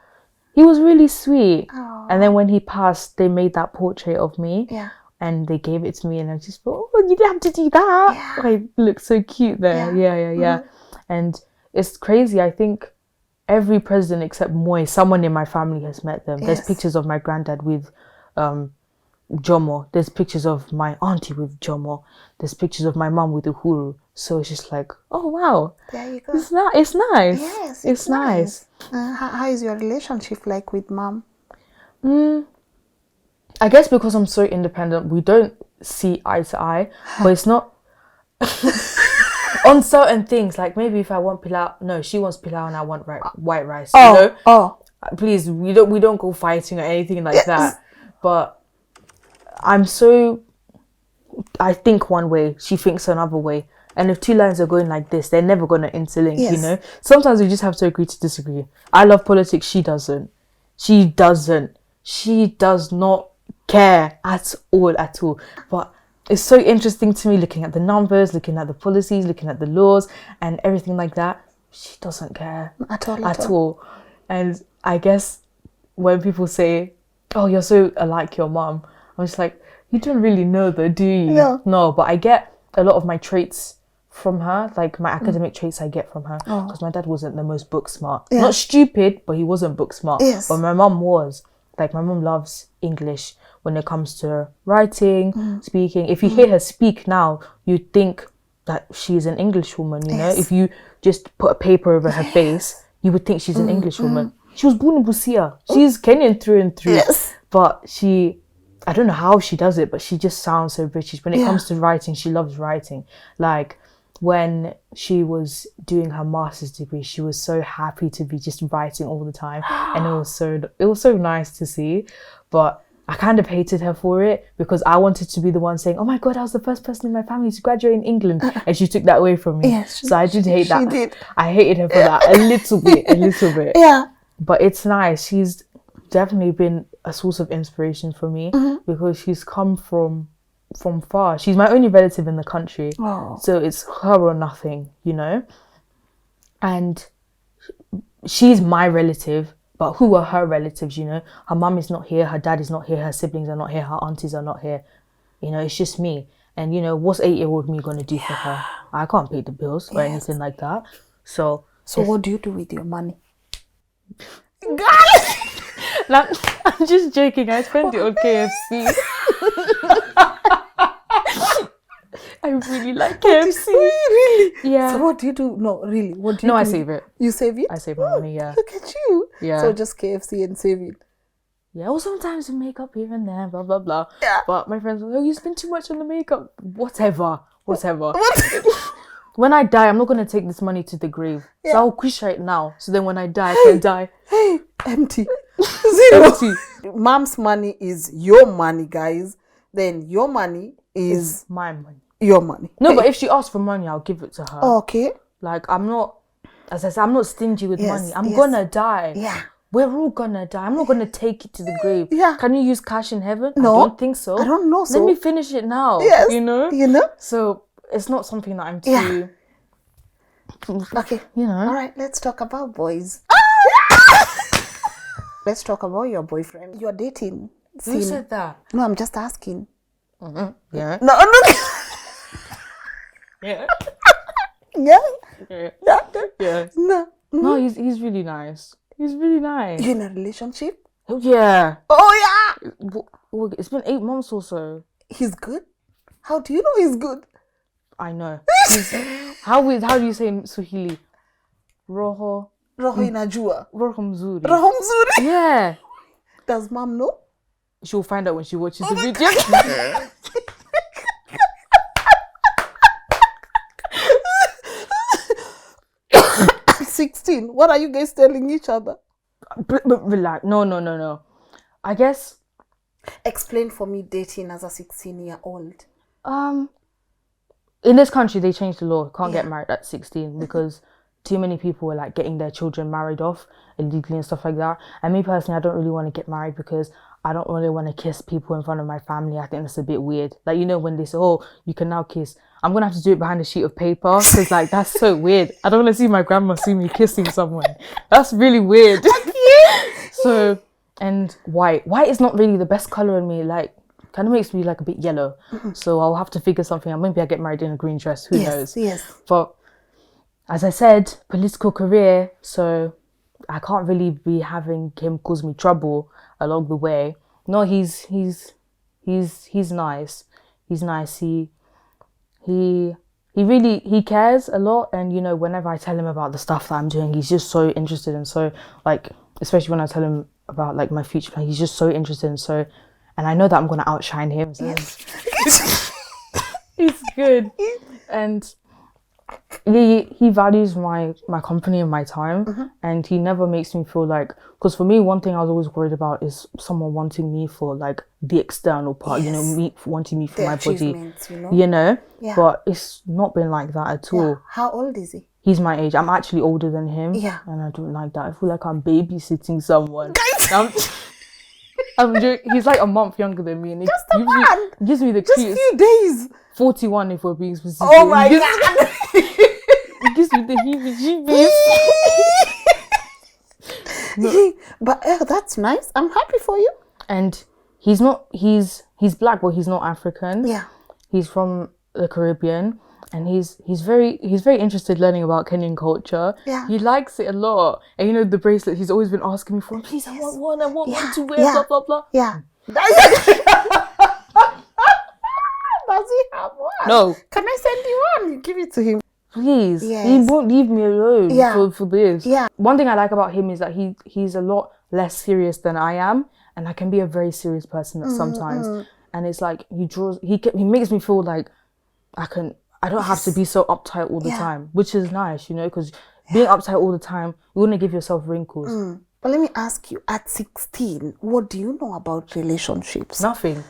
S1: He was really sweet.
S2: Aww.
S1: And then when he passed, they made that portrait of me.
S2: Yeah.
S1: And they gave it to me, and I just thought, oh, you didn't have to do that.
S2: Yeah.
S1: I look so cute there. Yeah. And it's crazy. I think every president except Moi, someone in my family has met them. There's pictures of my granddad with Jomo. There's pictures of my auntie with Jomo. There's pictures of my mum with Uhuru. So it's just like, oh wow,
S2: there you go.
S1: It's nice.
S2: Yes,
S1: it's nice.
S2: How is your relationship like with mom?
S1: I guess because I'm so independent, we don't see eye to eye. But it's not on certain things. Like maybe if I want pilau, no, she wants pilau and I want white rice. You know? Please, we don't go fighting or anything like that. But I think one way, she thinks another way. And if two lines are going like this, they're never going to interlink, you know? Sometimes we just have to agree to disagree. I love politics, she doesn't. She does not care at all. But it's so interesting to me looking at the numbers, looking at the policies, looking at the laws and everything like that. She doesn't care at all. And I guess when people say, oh, you're so alike your mom, I'm just like, you don't really know though, do you? No, but I get a lot of my traits from her, like my academic traits I get from her, because my dad wasn't the most book smart. Not stupid, but he wasn't book smart. But my mom was. Like my mom loves English when it comes to writing, speaking. If you hear her speak now, you'd think that she's an English woman, you know? If you just put a paper over her face, you would think she's an English woman. She was born in Busia. She's Kenyan through and through. But I don't know how she does it, but she just sounds so British. When it comes to writing, she loves writing. Like when she was doing her master's degree, she was so happy to be just writing all the time. And it was so nice to see. But I kind of hated her for it because I wanted to be the one saying, oh my God, I was the first person in my family to graduate in England. And she took that away from me. So I did hate that. She did. I hated her for that a little bit. Yeah. But it's nice. She's definitely been a source of inspiration for me because she's come from far. She's my only relative in the country. So it's her or nothing, you know? And she's my relative, but who are her relatives, you know? Her mum is not here, her dad is not here, her siblings are not here, her aunties are not here. You know, it's just me. And, you know, what's 8-year-old me going to do for her? I can't pay the bills or anything like that. So
S2: what do you do with your money?
S1: I'm just joking. I spent it on KFC. I really like KFC.
S2: Really?
S1: Yeah.
S2: So what do you do? No, really. What do you do?
S1: I save it.
S2: You save it?
S1: I save my money, yeah.
S2: Look at you.
S1: Yeah.
S2: So just KFC and save it.
S1: Yeah, or sometimes we makeup here and there, blah, blah, blah.
S2: Yeah.
S1: But my friends are like, oh, you spend too much on the makeup. Whatever. When I die, I'm not going to take this money to the grave. Yeah. So I'll quit right now. So then when I die, I can die.
S2: Hey, empty. Zero. Empty. Mom's money is your money, guys. Then your money is
S1: my money.
S2: Your money.
S1: No, but if she asks for money, I'll give it to her.
S2: Okay.
S1: Like, I'm not, as I said, I'm not stingy with money. I'm
S2: yes.
S1: gonna die.
S2: Yeah.
S1: We're all gonna die. I'm not gonna take it to the grave.
S2: Yeah.
S1: Can you use cash in heaven?
S2: No.
S1: I don't think so.
S2: I don't know so.
S1: Let me finish it now.
S2: Yes.
S1: You know? So it's not something that I'm too...
S2: Okay.
S1: You know?
S2: All right, let's talk about boys. Let's talk about your boyfriend. You're dating.
S1: Who said that?
S2: No, I'm just asking.
S1: Yeah.
S2: No.
S1: Yeah.
S2: Yeah.
S1: Yeah. No, he's really nice. He's really nice.
S2: You in a relationship?
S1: Yeah.
S2: Oh, yeah.
S1: It's been 8 months or so.
S2: He's good? How do you know he's good?
S1: I know. How do you say in Swahili? Roho
S2: inajua.
S1: Roho mzuri.
S2: Roho mzuri?
S1: Yeah.
S2: Does mom know?
S1: She'll find out when she watches the video.
S2: 16. What are you guys telling each other?
S1: But relax. No. I guess.
S2: Explain for me dating as a 16-year-old.
S1: In this country, they changed the law. Can't get married at 16 because too many people were like getting their children married off illegally and stuff like that. And me personally, I don't really want to get married because I don't really want to kiss people in front of my family. I think that's a bit weird. Like, you know, when they say, oh, you can now kiss. I'm going to have to do it behind a sheet of paper because, like, that's so weird. I don't want to see my grandma see me kissing someone. That's really weird. So, and white. White is not really the best colour in me. Like, kind of makes me, like, a bit yellow. So I'll have to figure something out. Maybe I get married in a green dress. Who knows?
S2: Yes.
S1: But, as I said, political career. So I can't really be having him cause me trouble along the way. No, he's nice. He's nice. He cares a lot, and you know, whenever I tell him about the stuff that I'm doing, he's just so interested, and so like, especially when I tell him about like my future plan, he's just so interested, and I know that I'm gonna outshine him. So it's good, and he values my company and my time, and he never makes me feel like, because for me, one thing I was always worried about is someone wanting me for like the external part, you know, me wanting me for my body, you know. But it's not been like that at all.
S2: How old is he?
S1: He's my age. I'm actually older than him, and I don't like that. I feel like I'm babysitting someone. He's like a month younger than me, and it gives me the cutest.
S2: Few days.
S1: 41 if we're being specific.
S2: Oh my god.
S1: It gives me the heebie-jeebies.
S2: But that's nice. I'm happy for you.
S1: And he's black, but he's not African.
S2: Yeah.
S1: He's from the Caribbean, and he's very interested learning about Kenyan culture.
S2: Yeah.
S1: He likes it a lot. And you know, the bracelet, he's always been asking me for, please, I want one to wear, blah, blah, blah.
S2: Yeah. Does he have one?
S1: No.
S2: Can I send you one? Give it to him.
S1: Please.
S2: Yes.
S1: He won't leave me alone for this.
S2: Yeah.
S1: One thing I like about him is that he's a lot less serious than I am, and I can be a very serious person at sometimes. And it's like he makes me feel like I don't have to be so uptight all the time, which is nice, you know, because being uptight all the time, you want to give yourself wrinkles.
S2: But let me ask you, at 16, what do you know about relationships?
S1: Nothing.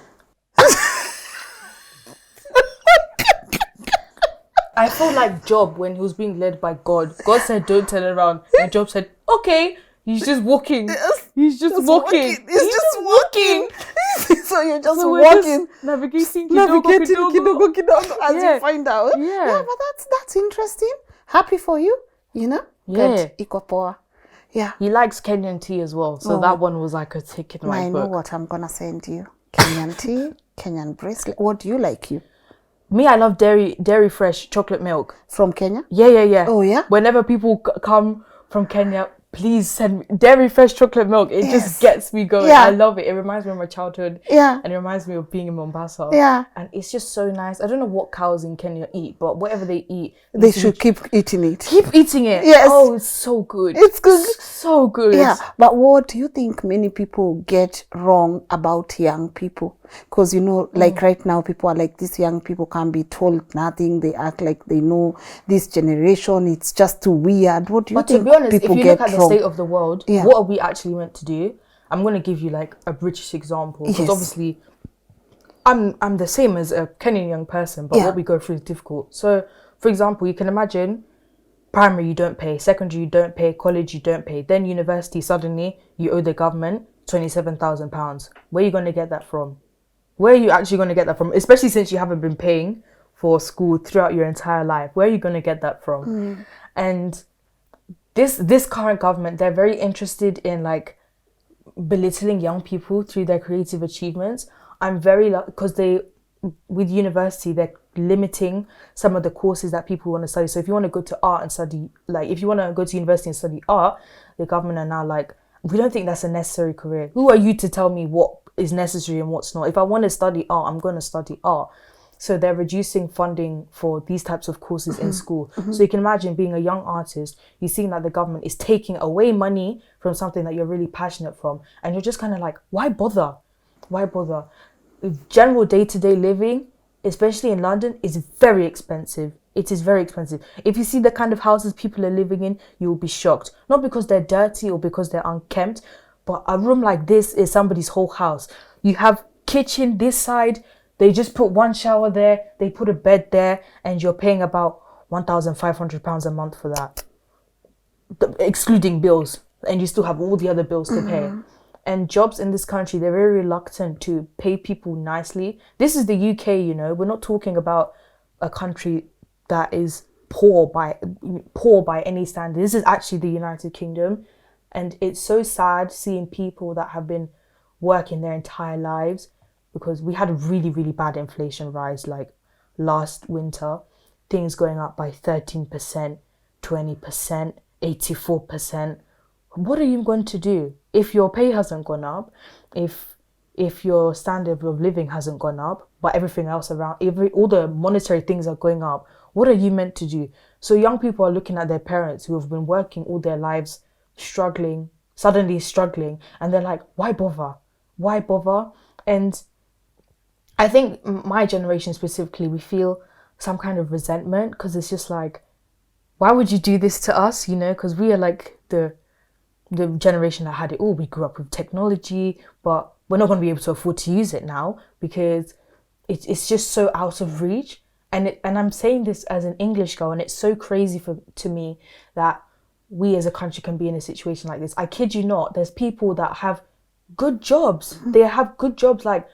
S1: I felt like Job when he was being led by God. God said, don't turn around. And Job said, okay. He's just walking. He's just walking.
S2: He's just walking. So you're just
S1: walking. Navigating kidogo
S2: as you find out.
S1: Yeah.
S2: But that's interesting. Happy for you, you know?
S1: Yeah.
S2: Good. Iko poa. Yeah.
S1: He likes Kenyan tea as well. So that one was like a tick in my book.
S2: I know what I'm going to send you. Kenyan tea, Kenyan bracelet. What do you like you?
S1: Me, I love dairy fresh chocolate milk.
S2: From Kenya?
S1: Yeah.
S2: Oh, yeah?
S1: Whenever people come from Kenya, please send me dairy fresh chocolate milk. It just gets me going. I love it. It reminds me of my childhood.
S2: Yeah.
S1: And it reminds me of being in Mombasa.
S2: Yeah.
S1: And it's just so nice. I don't know what cows in Kenya eat, but whatever they eat,
S2: they should keep eating it.
S1: Keep eating it.
S2: Yes.
S1: Oh, it's so good.
S2: It's good.
S1: So good.
S2: Yeah. But what do you think many people get wrong about young people? Because, you know, like right now, people are like, these young people can't be told nothing. They act like they know this generation. It's just too weird. What do you think?
S1: But to be honest, if
S2: people
S1: you
S2: get
S1: look at
S2: wrong?
S1: the state of the world, what are we actually meant to do? I'm going to give you like a British example. Because obviously, I'm the same as a Kenyan young person, but what we go through is difficult. So, for example, you can imagine primary you don't pay, secondary you don't pay, college you don't pay, then university suddenly you owe the government £27,000. Where are you going to get that from? Where are you actually going to get that from? Especially since you haven't been paying for school throughout your entire life. Where are you going to get that from? And this current government, they're very interested in like belittling young people through their creative achievements. I'm very because with university they're limiting some of the courses that people want to study. So if you want to go to art and study, like if you want to go to university and study art, the government are now like, we don't think that's a necessary career. Who are you to tell me what is necessary and what's not? If I want to study art, I'm going to study art. So they're reducing funding for these types of courses in school. So you can imagine being a young artist, you're seeing that the government is taking away money from something that you're really passionate from. And you're just kind of like, why bother? Why bother? General day-to-day living, especially in London, is very expensive. It is very expensive. If you see the kind of houses people are living in, you will be shocked. Not because they're dirty or because they're unkempt, but a room like this is somebody's whole house. You have kitchen this side, they just put one shower there, they put a bed there, and you're paying about £1,500 a month for that, excluding bills, and you still have all the other bills to pay. And jobs in this country, they're very reluctant to pay people nicely. This is the UK, you know. We're not talking about a country that is poor by any standard. This is actually the United Kingdom, and it's so sad seeing people that have been working their entire lives, because we had a really, really bad inflation rise like last winter. Things going up by 13%, 20%, 84%. What are you going to do if your pay hasn't gone up, if your standard of living hasn't gone up, but everything else around, all the monetary things are going up? What are you meant to do? So young people are looking at their parents who have been working all their lives, suddenly struggling, and they're like, why bother? Why bother? And I think my generation specifically, we feel some kind of resentment, because it's just like, why would you do this to us? You know, because we are like the generation that had it all. We grew up with technology, but we're not going to be able to afford to use it now because it's just so out of reach. And I'm saying this as an English girl, and it's so crazy to me that we as a country can be in a situation like this. I kid you not, there's people that have good jobs. They have good jobs, like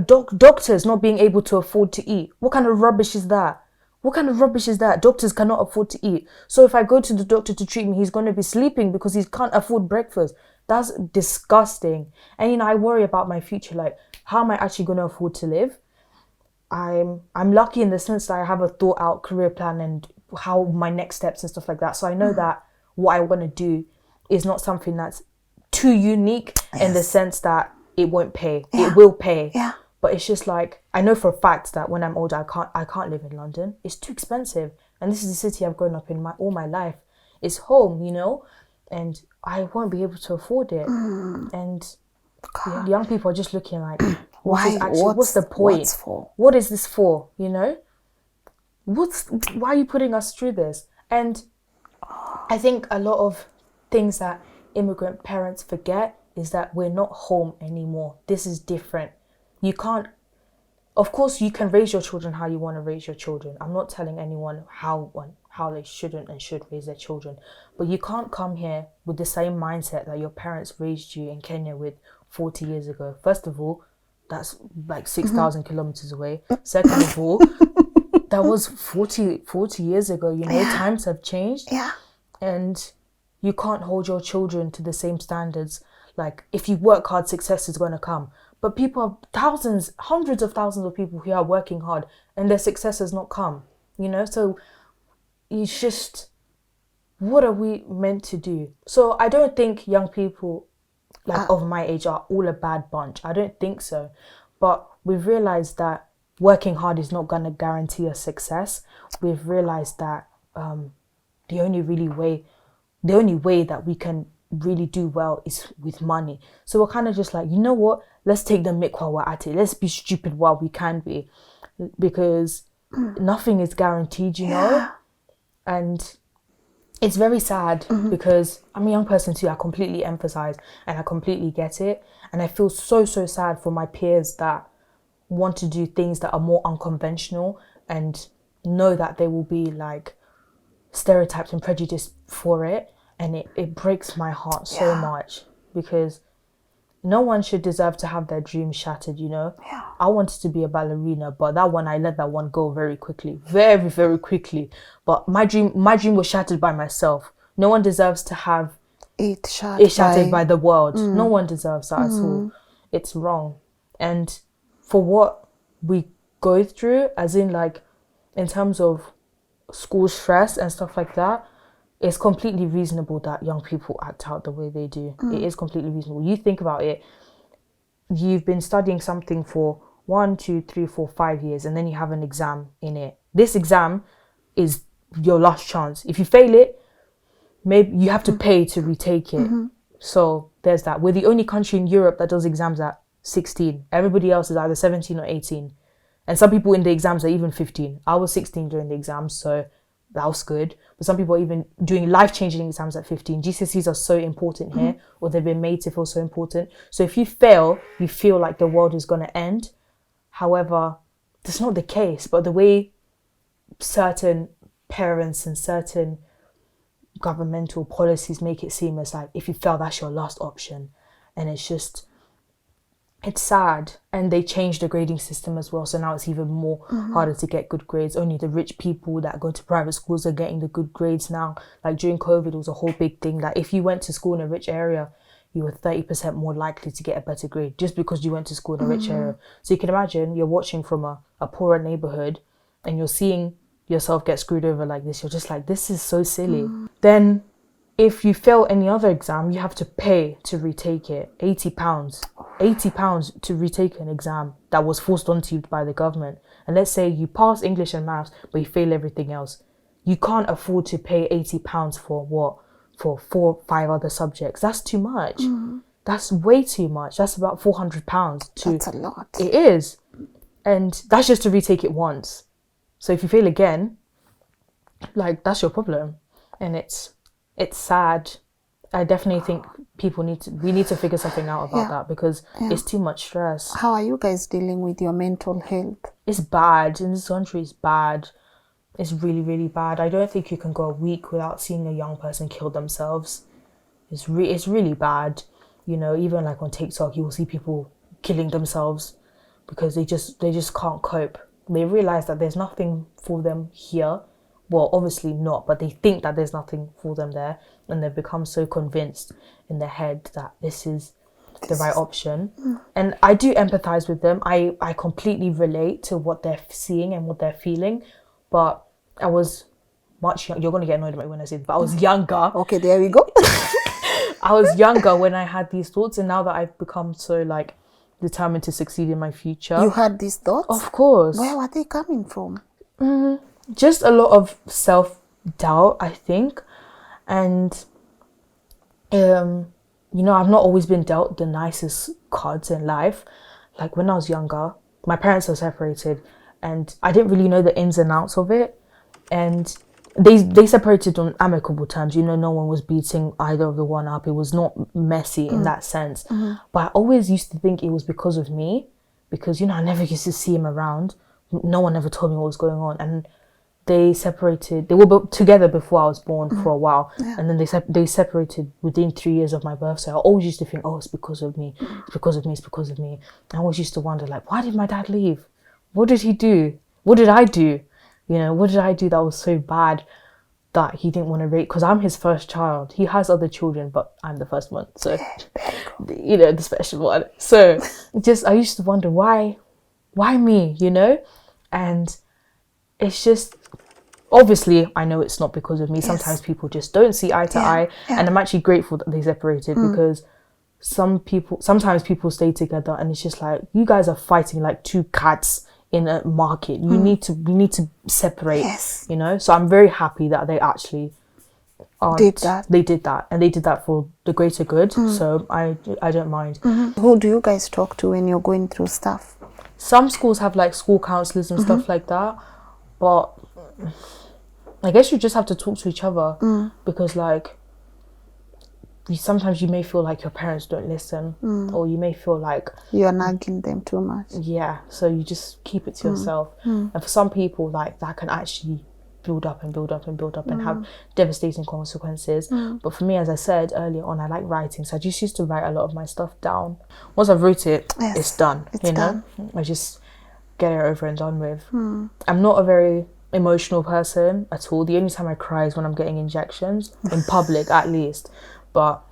S1: doctors not being able to afford to eat. What kind of rubbish is that? What kind of rubbish is that? Doctors cannot afford to eat. So if I go to the doctor to treat me, he's going to be sleeping because he can't afford breakfast. That's disgusting. And, you know, I worry about my future. Like, how am I actually going to afford to live? I'm lucky in the sense that I have a thought out career plan and how my next steps and stuff like that. So I know that what I want to do is not something that's too unique in the sense that it won't pay. It will pay.
S2: Yeah.
S1: But it's just like, I know for a fact that when I'm older, I can't live in London. It's too expensive. And this is the city I've grown up in all my life. It's home, you know, and I won't be able to afford it. And young people are just looking like, what's the point? What is this for? You know, why are you putting us through this? And I think a lot of things that immigrant parents forget is that we're not home anymore. This is different. You can't, of course you can raise your children how you want to raise your children. I'm not telling anyone how they shouldn't and should raise their children. But you can't come here with the same mindset that your parents raised you in Kenya with 40 years ago. First of all, that's like 6,000 kilometers away. Second of all, that was 40 years ago. You know, times have changed.
S2: Yeah.
S1: And you can't hold your children to the same standards. Like, if you work hard, success is going to come. But people have thousands, hundreds of thousands of people who are working hard and their success has not come, you know? So it's just, what are we meant to do? So I don't think young people like of my age are all a bad bunch. I don't think so. But we've realized that working hard is not going to guarantee us success. We've realized that the only way that we can really do well is with money. So we're kind of just like, you know what, let's take the mick while we're at it. Let's be stupid while we can be, because nothing is guaranteed, you know. And it's very sad because I'm a young person too. I completely empathize and I completely get it, and I feel so sad for my peers that want to do things that are more unconventional and know that there will be like stereotypes and prejudice for it, and it breaks my heart so much, because no one should deserve to have their dreams shattered, you know?
S2: Yeah.
S1: I wanted to be a ballerina, but I let that one go very quickly. Very, very quickly. But my dream was shattered by myself. No one deserves to have
S2: it shattered
S1: by the world. No one deserves that at all. It's wrong. And for what we go through, as in like in terms of school stress and stuff like that, it's completely reasonable that young people act out the way they do. It is completely reasonable. You think about it, you've been studying something for 1, 2, 3, 4, 5 years, and then you have an exam in it. This exam is your last chance. If you fail it, maybe you have to pay to retake it. So there's that. We're the only country in Europe that does exams at 16. Everybody else is either 17 or 18. And some people in the exams are even 15. I was 16 during the exams, so that was good. But some people are even doing life-changing exams at 15. GCSEs are so important here, or they've been made to feel so important. So if you fail, you feel like the world is going to end. However, that's not the case. But the way certain parents and certain governmental policies make it seem as like, if you fail, that's your last option. And it's sad. And they changed the grading system as well, so now it's even more harder to get good grades. Only the rich people that go to private schools are getting the good grades now. Like during COVID, it was a whole big thing that if you went to school in a rich area, you were 30% more likely to get a better grade just because you went to school in a rich area. So you can imagine you're watching from a poorer neighborhood and you're seeing yourself get screwed over like this. You're just like, this is so silly. Then if you fail any other exam, you have to pay to retake it. £80 to retake an exam that was forced onto you by the government. And let's say you pass English and maths, but you fail everything else. You can't afford to pay £80 for what? For 4 or 5 other subjects. That's too much. That's way too much. That's about £400 to...
S2: That's a lot.
S1: It is. And that's just to retake it once. So if you fail again, like, that's your problem. And it's sad. I definitely think we need to figure something out about that, because it's too much stress.
S2: How are you guys dealing with your mental health?
S1: It's bad. In this country, it's bad. It's really, really bad. I don't think you can go a week without seeing a young person kill themselves. It's really bad. You know, even like on TikTok, you will see people killing themselves because they just can't cope. They realize that there's nothing for them here. Well, obviously not, but they think that there's nothing for them there, and they've become so convinced in their head that this is the right option. And I do empathize with them. I completely relate to what they're seeing and what they're feeling, but I was much younger. You're going to get annoyed at me when I say this, but I was younger.
S2: Okay, there we go.
S1: I was younger when I had these thoughts, and now that I've become so like determined to succeed in my future.
S2: You had these thoughts?
S1: Of course.
S2: Where were they coming from?
S1: Just a lot of self-doubt, I think. And, you know, I've not always been dealt the nicest cards in life. Like when I was younger, my parents are separated and I didn't really know the ins and outs of it. And they separated on amicable terms. You know, no one was beating either of the one up. It was not messy in that sense. But I always used to think it was because of me. Because, you know, I never used to see him around. No one ever told me what was going on. And they separated. They were together before I was born for a while, and then they separated within 3 years of my birth. So I always used to think, oh, it's because of me. It's because of me. It's because of me. I always used to wonder, like, why did my dad leave? What did he do? What did I do? You know, what did I do that was so bad that he didn't want to rate? Because I'm his first child. He has other children, but I'm the first one. So, you know, the special one. So I used to wonder, why me? You know, and it's just. Obviously, I know it's not because of me. Sometimes people just don't see eye to eye. And I'm actually grateful that they separated because sometimes people stay together and it's just like, you guys are fighting like two cats in a market. You need to separate, you know? So I'm very happy that they actually
S2: did that.
S1: They did that, and they did that for the greater good. So I don't mind.
S2: Who do you guys talk to when you're going through stuff?
S1: Some schools have like school counselors and stuff like that, but I guess you just have to talk to each other because like sometimes you may feel like your parents don't listen, or you may feel like
S2: you're nagging them too much.
S1: Yeah, so you just keep it to yourself. And for some people, like, that can actually build up and build up and build up and have devastating consequences. But for me, as I said earlier on, I like writing, so I just used to write a lot of my stuff down. Once I've wrote it, it's done. It's done. I just get it over and done with. I'm not a very emotional person at all. The only time I cry is when I'm getting injections in public, at least. But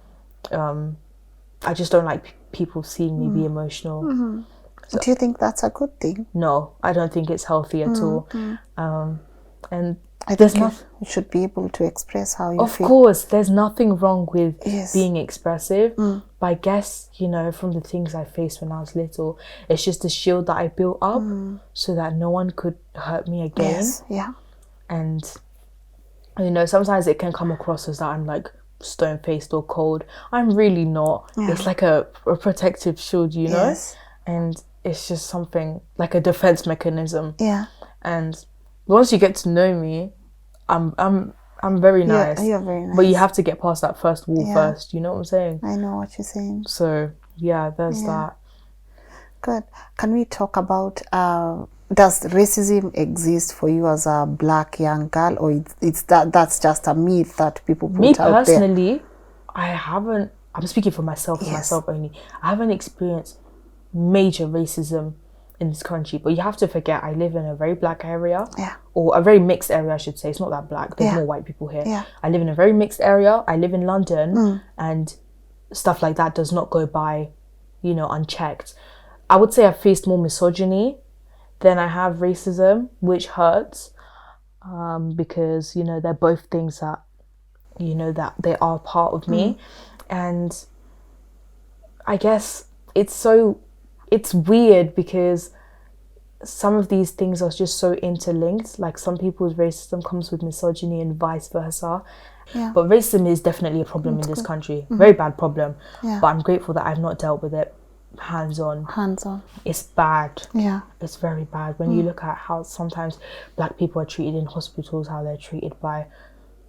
S1: I just don't like people seeing me be emotional.
S2: So, do you think that's a good thing?
S1: No, I don't think it's healthy at all. And
S2: I think you should be able to express how you feel.
S1: Of course, there's nothing wrong with being expressive. But I guess, you know, from the things I faced when I was little, it's just a shield that I built up so that no one could hurt me again.
S2: Yes, yeah.
S1: And, you know, sometimes it can come across as that I'm like stone-faced or cold. I'm really not. It's like a protective shield, you know? And it's just something like a defense mechanism. And once you get to know me, I'm very nice.
S2: You're very nice.
S1: But you have to get past that first wall first. You know what I'm saying?
S2: I know what you're saying.
S1: So yeah, there's that.
S2: Good. Can we talk about does racism exist for you as a black young girl, or that's just a myth that people put out there?
S1: Me personally, I haven't. I'm speaking for myself and myself only. I haven't experienced major racism in this country, but you have to forget I live in a very black area, or a very mixed area, I should say. It's not that black. There's more white people here. I live in a very mixed area. I live in London, and stuff like that does not go by, you know, unchecked. I would say I've faced more misogyny than I have racism, which hurts, because, you know, they're both things that, you know, that they are part of me. And I guess it's weird because some of these things are just so interlinked. Like, some people's racism comes with misogyny and vice versa. But racism is definitely a problem in this country. Very bad problem. But I'm grateful that I've not dealt with it hands-on. It's bad. It's very bad. When you look at how sometimes black people are treated in hospitals, how they're treated by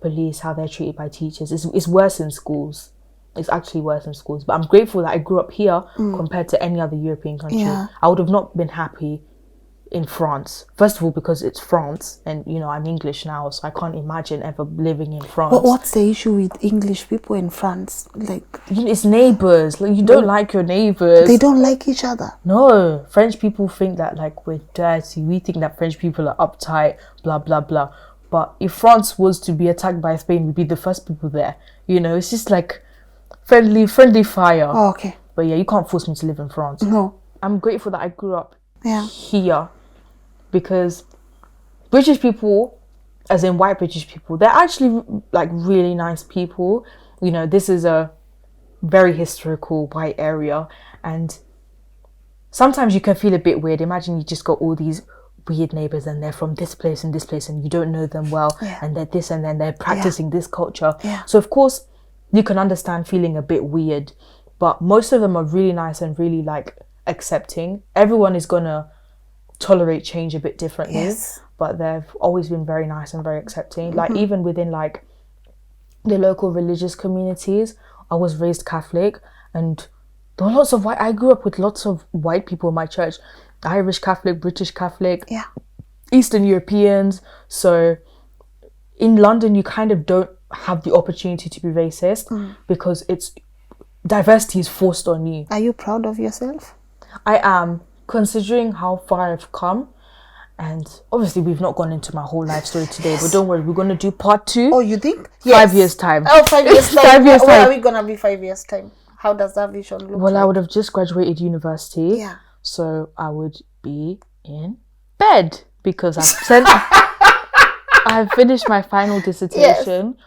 S1: police, how they're treated by teachers, it's worse in schools. It's actually worse in schools. But I'm grateful that I grew up here compared to any other European country. I would have not been happy in France. First of all, because it's France, and, you know, I'm English now, so I can't imagine ever living in France.
S2: But what's the issue with English people in France? Like,
S1: it's neighbours. Like, you don't like your neighbours.
S2: They don't like each other.
S1: No, French people think that, like, we're dirty. We think that French people are uptight, blah blah blah. But if France was to be attacked by Spain, we'd be the first people there. You know, it's just like friendly fire.
S2: Oh, okay.
S1: But yeah, you can't force me to live in France.
S2: No.
S1: I'm grateful that I grew up here, because British people, as in white British people, they're actually like really nice people. You know, this is a very historical white area, and sometimes you can feel a bit weird. Imagine you just got all these weird neighbours and they're from this place and you don't know them well, and they're this, and then they're practicing this culture. So of course you can understand feeling a bit weird, but most of them are really nice and really like accepting. Everyone is gonna tolerate change a bit differently, but they've always been very nice and very accepting. Like, even within like the local religious communities, I was raised Catholic, and there were lots of white. I grew up with lots of white people in my church, Irish Catholic, British Catholic, Eastern Europeans. So in London, you kind of don't have the opportunity to be racist because it's diversity is forced on you.
S2: Are you proud of yourself?
S1: I am, considering how far I've come. And obviously we've not gone into my whole life story today, but don't worry, we're going to do part 2.
S2: Oh, you think?
S1: 5 years time.
S2: Oh, 5 years time.
S1: 5 years time.
S2: Where are we going to be 5 years time? How does that vision look
S1: Well,
S2: like?
S1: I would have just graduated university. So I would be in bed because I've finished my final dissertation.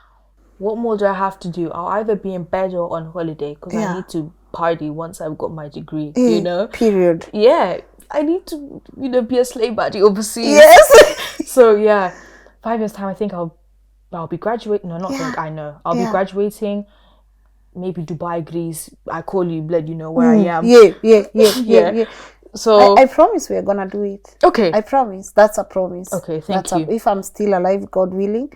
S1: What more do I have to do? I'll either be in bed or on holiday, because I need to party once I've got my degree, you know?
S2: Period.
S1: Yeah. I need to, you know, be a slave buddy overseas.
S2: Yes.
S1: So yeah, 5 years time, I think I'll be graduating. No, not think, I know. I'll be graduating. Maybe Dubai, Greece. I call you, let you know where I am.
S2: Yeah.
S1: So
S2: I promise we're gonna do it.
S1: Okay.
S2: I promise. That's a promise.
S1: Okay, thank you.
S2: If I'm still alive, God willing,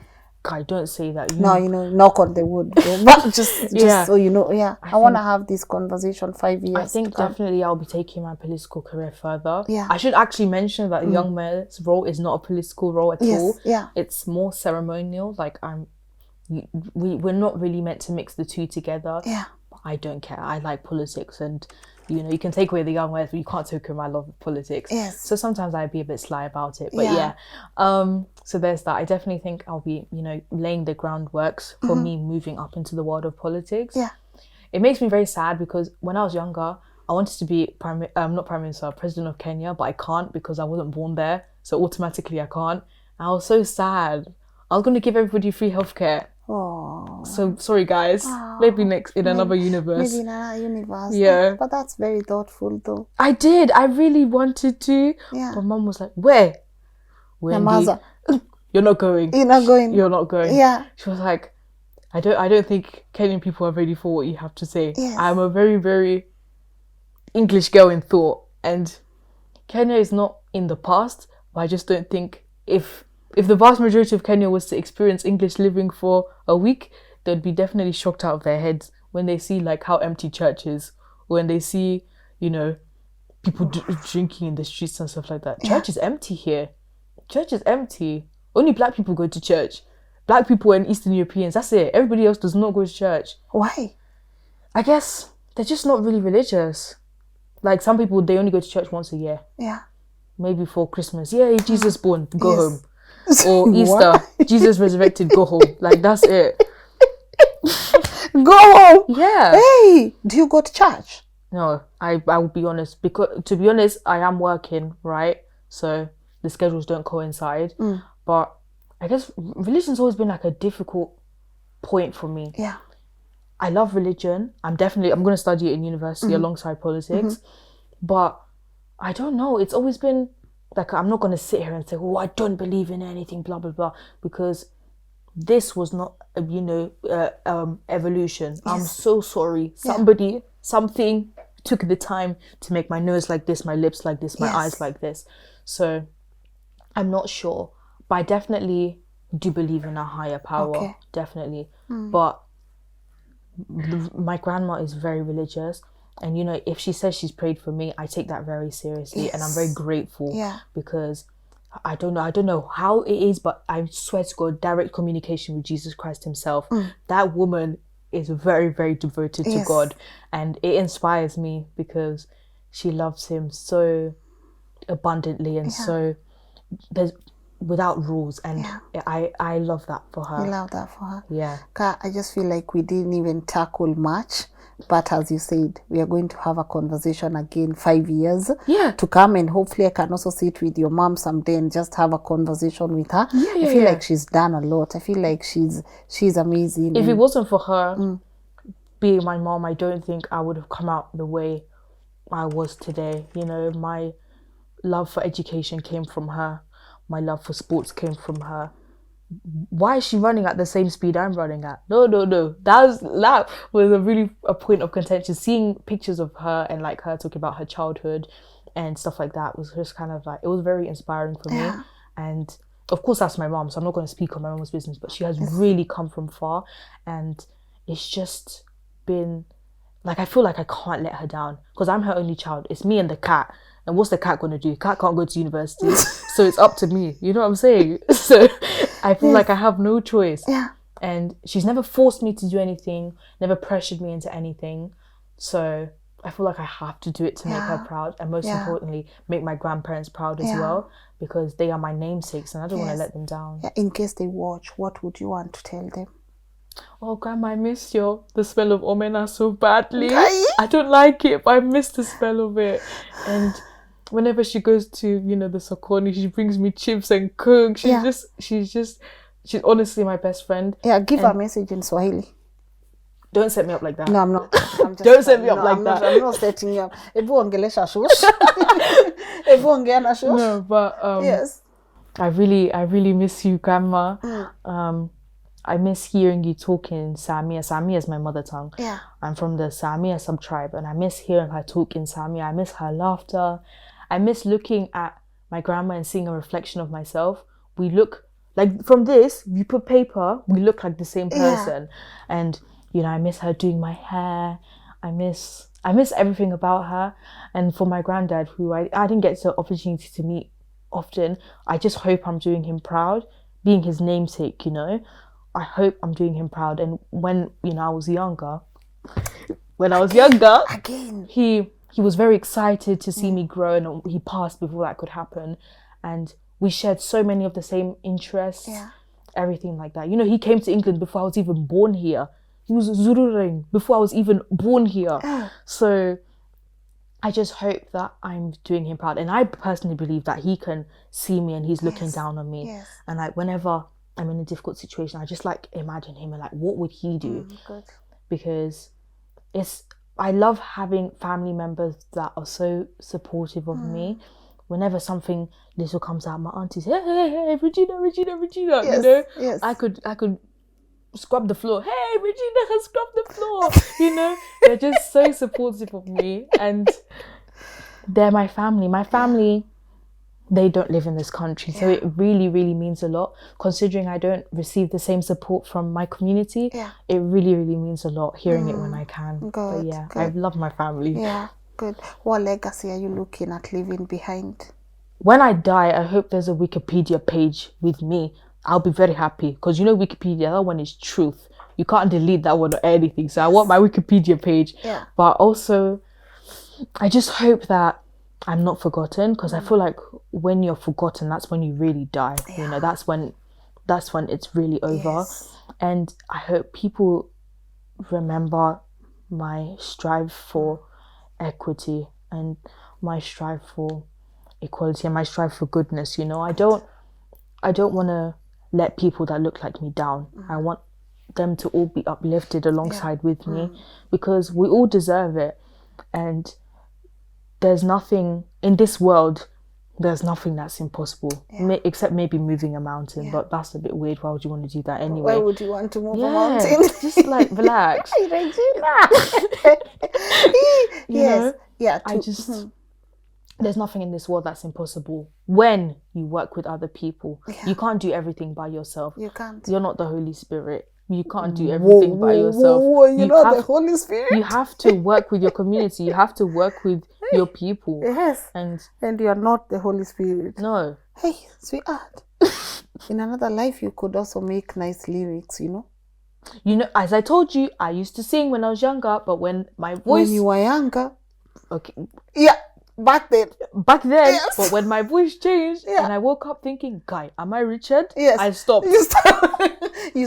S1: I don't say that.
S2: No, knock on the wood. But just so you know, I want to have this conversation 5 years.
S1: I think definitely I'll be taking my political career further.
S2: Yeah.
S1: I should actually mention that a young man's role is not a political role at all.
S2: Yeah.
S1: It's more ceremonial. Like we're not really meant to mix the two together.
S2: Yeah.
S1: I don't care. I like politics, and you can take away the young man's, but you can't take away my love of politics.
S2: Yes.
S1: So sometimes I'd be a bit sly about it. But so there's that. I definitely think I'll be, laying the groundworks for me moving up into the world of politics.
S2: Yeah.
S1: It makes me very sad because when I was younger, I wanted to be president of Kenya, but I can't because I wasn't born there. So automatically I can't. And I was so sad. I was going to give everybody free healthcare.
S2: Oh.
S1: So sorry guys. Maybe another universe.
S2: Maybe in another universe.
S1: Yeah.
S2: But that's very thoughtful though.
S1: I did. I really wanted to.
S2: Yeah.
S1: But mum was like, where? Wendy, you're not going.
S2: You're not going.
S1: You're not going.
S2: Yeah.
S1: She was like, I don't think Kenyan people are ready for what you have to say.
S2: Yes.
S1: I'm a very, very English girl in thought. And Kenya is not in the past, but I just don't think if the vast majority of Kenya was to experience English living for a week, they'd be definitely shocked out of their heads when they see like how empty church is, when they see, people drinking in the streets and stuff like that.
S2: Yeah.
S1: Church is empty here. Church is empty. Only black people go to church. Black people and Eastern Europeans, that's it. Everybody else does not go to church.
S2: Why?
S1: I guess they're just not really religious. Like some people, they only go to church once a year.
S2: Yeah.
S1: Maybe for Christmas. Yeah, Jesus born, go
S2: Yes.
S1: home. Or Easter, Jesus resurrected, go home. Like that's it.
S2: Go home.
S1: Yeah.
S2: Hey, do you go to church?
S1: No, I will be honest. Because to be honest, I am working, right? So the schedules don't coincide. But I guess religion's always been like a difficult point for me.
S2: Yeah.
S1: I love religion. I'm going to study it in university alongside politics. But I don't know. It's always been like, I'm not going to sit here and say, I don't believe in anything, blah, blah, blah. Because this was not, evolution. Yes. I'm so sorry. Somebody, something took the time to make my nose like this, my lips like this, my eyes like this. So I'm not sure. But I definitely do believe in a higher power. Okay. Definitely. But my grandma is very religious. And, if she says she's prayed for me, I take that very seriously. Yes. And I'm very grateful because I don't know how it is, but I swear to God, direct communication with Jesus Christ himself. That woman is very, very devoted to God. And it inspires me because she loves him so abundantly and so without rules. And I love that for her.
S2: You love that for her?
S1: Yeah.
S2: I just feel like we didn't even tackle much. But as you said, we are going to have a conversation again 5 years to come, and hopefully I can also sit with your mom someday and just have a conversation with her. I feel like she's done a lot. I feel like she's amazing.
S1: If it wasn't for her being my mom, I don't think I would have come out the way I was today. My love for education came from her. My love for sports came from her. Why is she running at the same speed I'm running at? No. That was a point of contention. Seeing pictures of her and like her talking about her childhood and stuff like that was just kind of like, it was very inspiring for me. And of course that's my mom, so I'm not going to speak on my mom's business, but she has really come from far. And it's just been like, I feel like I can't let her down because I'm her only child. It's me and the cat. And what's the cat going to do? Cat can't go to university. So it's up to me. You know what I'm saying? So I feel like I have no choice.
S2: Yeah.
S1: And she's never forced me to do anything, never pressured me into anything. So I feel like I have to do it to make her proud. And most importantly, make my grandparents proud as well, because they are my namesakes and I don't want to let them down.
S2: Yeah. In case they watch, what would you want to tell them?
S1: Oh, Grandma, I miss the smell of omena so badly. I don't like it, but I miss the smell of it. And whenever she goes to, the Sokoni, she brings me chips and cook. She's honestly my best friend.
S2: Yeah, give her a message in Swahili.
S1: Don't set me up like that.
S2: No, I'm not. I'm just
S1: don't set me up like that.
S2: I'm not setting you up. Ebu ongelesha shush. Ebu ongeana shush.
S1: No, but
S2: yes.
S1: I really miss you, Grandma. I miss hearing you talk in Samia. Samia is my mother tongue.
S2: Yeah.
S1: I'm from the Samia sub-tribe, and I miss hearing her talk in Samia. I miss her laughter. I miss looking at my grandma and seeing a reflection of myself. We look Like from this, you put paper, we look like the same person. And, you know, I miss her doing my hair. I miss everything about her. And for my granddad, who I didn't get the opportunity to meet often, I just hope I'm doing him proud, being his namesake, you know. I hope I'm doing him proud. And when, you know, I was younger,
S2: again,
S1: he was very excited to see me grow, and he passed before that could happen. And we shared so many of the same interests, everything like that. You know, he came to England before I was even born here. He was Zurureng before I was even born here. So I just hope that I'm doing him proud. And I personally believe that he can see me and he's looking down on me. And like whenever I'm in a difficult situation, I just like imagine him and like, what would he do?
S2: Good.
S1: Because I love having family members that are so supportive of me. Whenever something little comes out, my aunties, hey, Regina, you know, I could scrub the floor. Hey, Regina has scrubbed the floor. You know, they're just so supportive of me, and they're my family. My family, they don't live in this country, so it really, really means a lot. Considering I don't receive the same support from my community, it really, really means a lot hearing it when I can. But yeah, I love my family.
S2: Yeah, good. What legacy are you looking at leaving behind?
S1: When I die, I hope there's a Wikipedia page with me. I'll be very happy, because you know Wikipedia, that one is truth. You can't delete that one or anything. So I want my Wikipedia page. But also, I just hope that I'm not forgotten, because I feel like when you're forgotten, that's when you really die. You know, that's when it's really over. And I hope people remember my strive for equity and my strive for equality and my strive for goodness. You know, I don't want to let people that look like me down. I want them to all be uplifted alongside with me, because we all deserve it. And there's nothing in this world, there's nothing that's impossible, except maybe moving a mountain, but that's a bit weird. Why would you want to do that anyway?
S2: Why would you want to move a mountain?
S1: Just like relax.
S2: Regina.
S1: You know? There's nothing in this world that's impossible when you work with other people. You can't do everything by yourself.
S2: You can't.
S1: You're not the Holy Spirit. You can't do everything by yourself.
S2: You're not the Holy Spirit.
S1: You have to work with your community. You have to work with your people.
S2: Yes. And you're not the Holy Spirit.
S1: No.
S2: Hey, sweetheart. In another life, you could also make nice lyrics, you know?
S1: You know, as I told you, I used to sing when I was younger, but when my voice...
S2: When you were younger.
S1: Okay.
S2: Yeah. Back then,
S1: but when my voice changed and I woke up thinking, guy, am I Richard?
S2: I
S1: stopped.
S2: You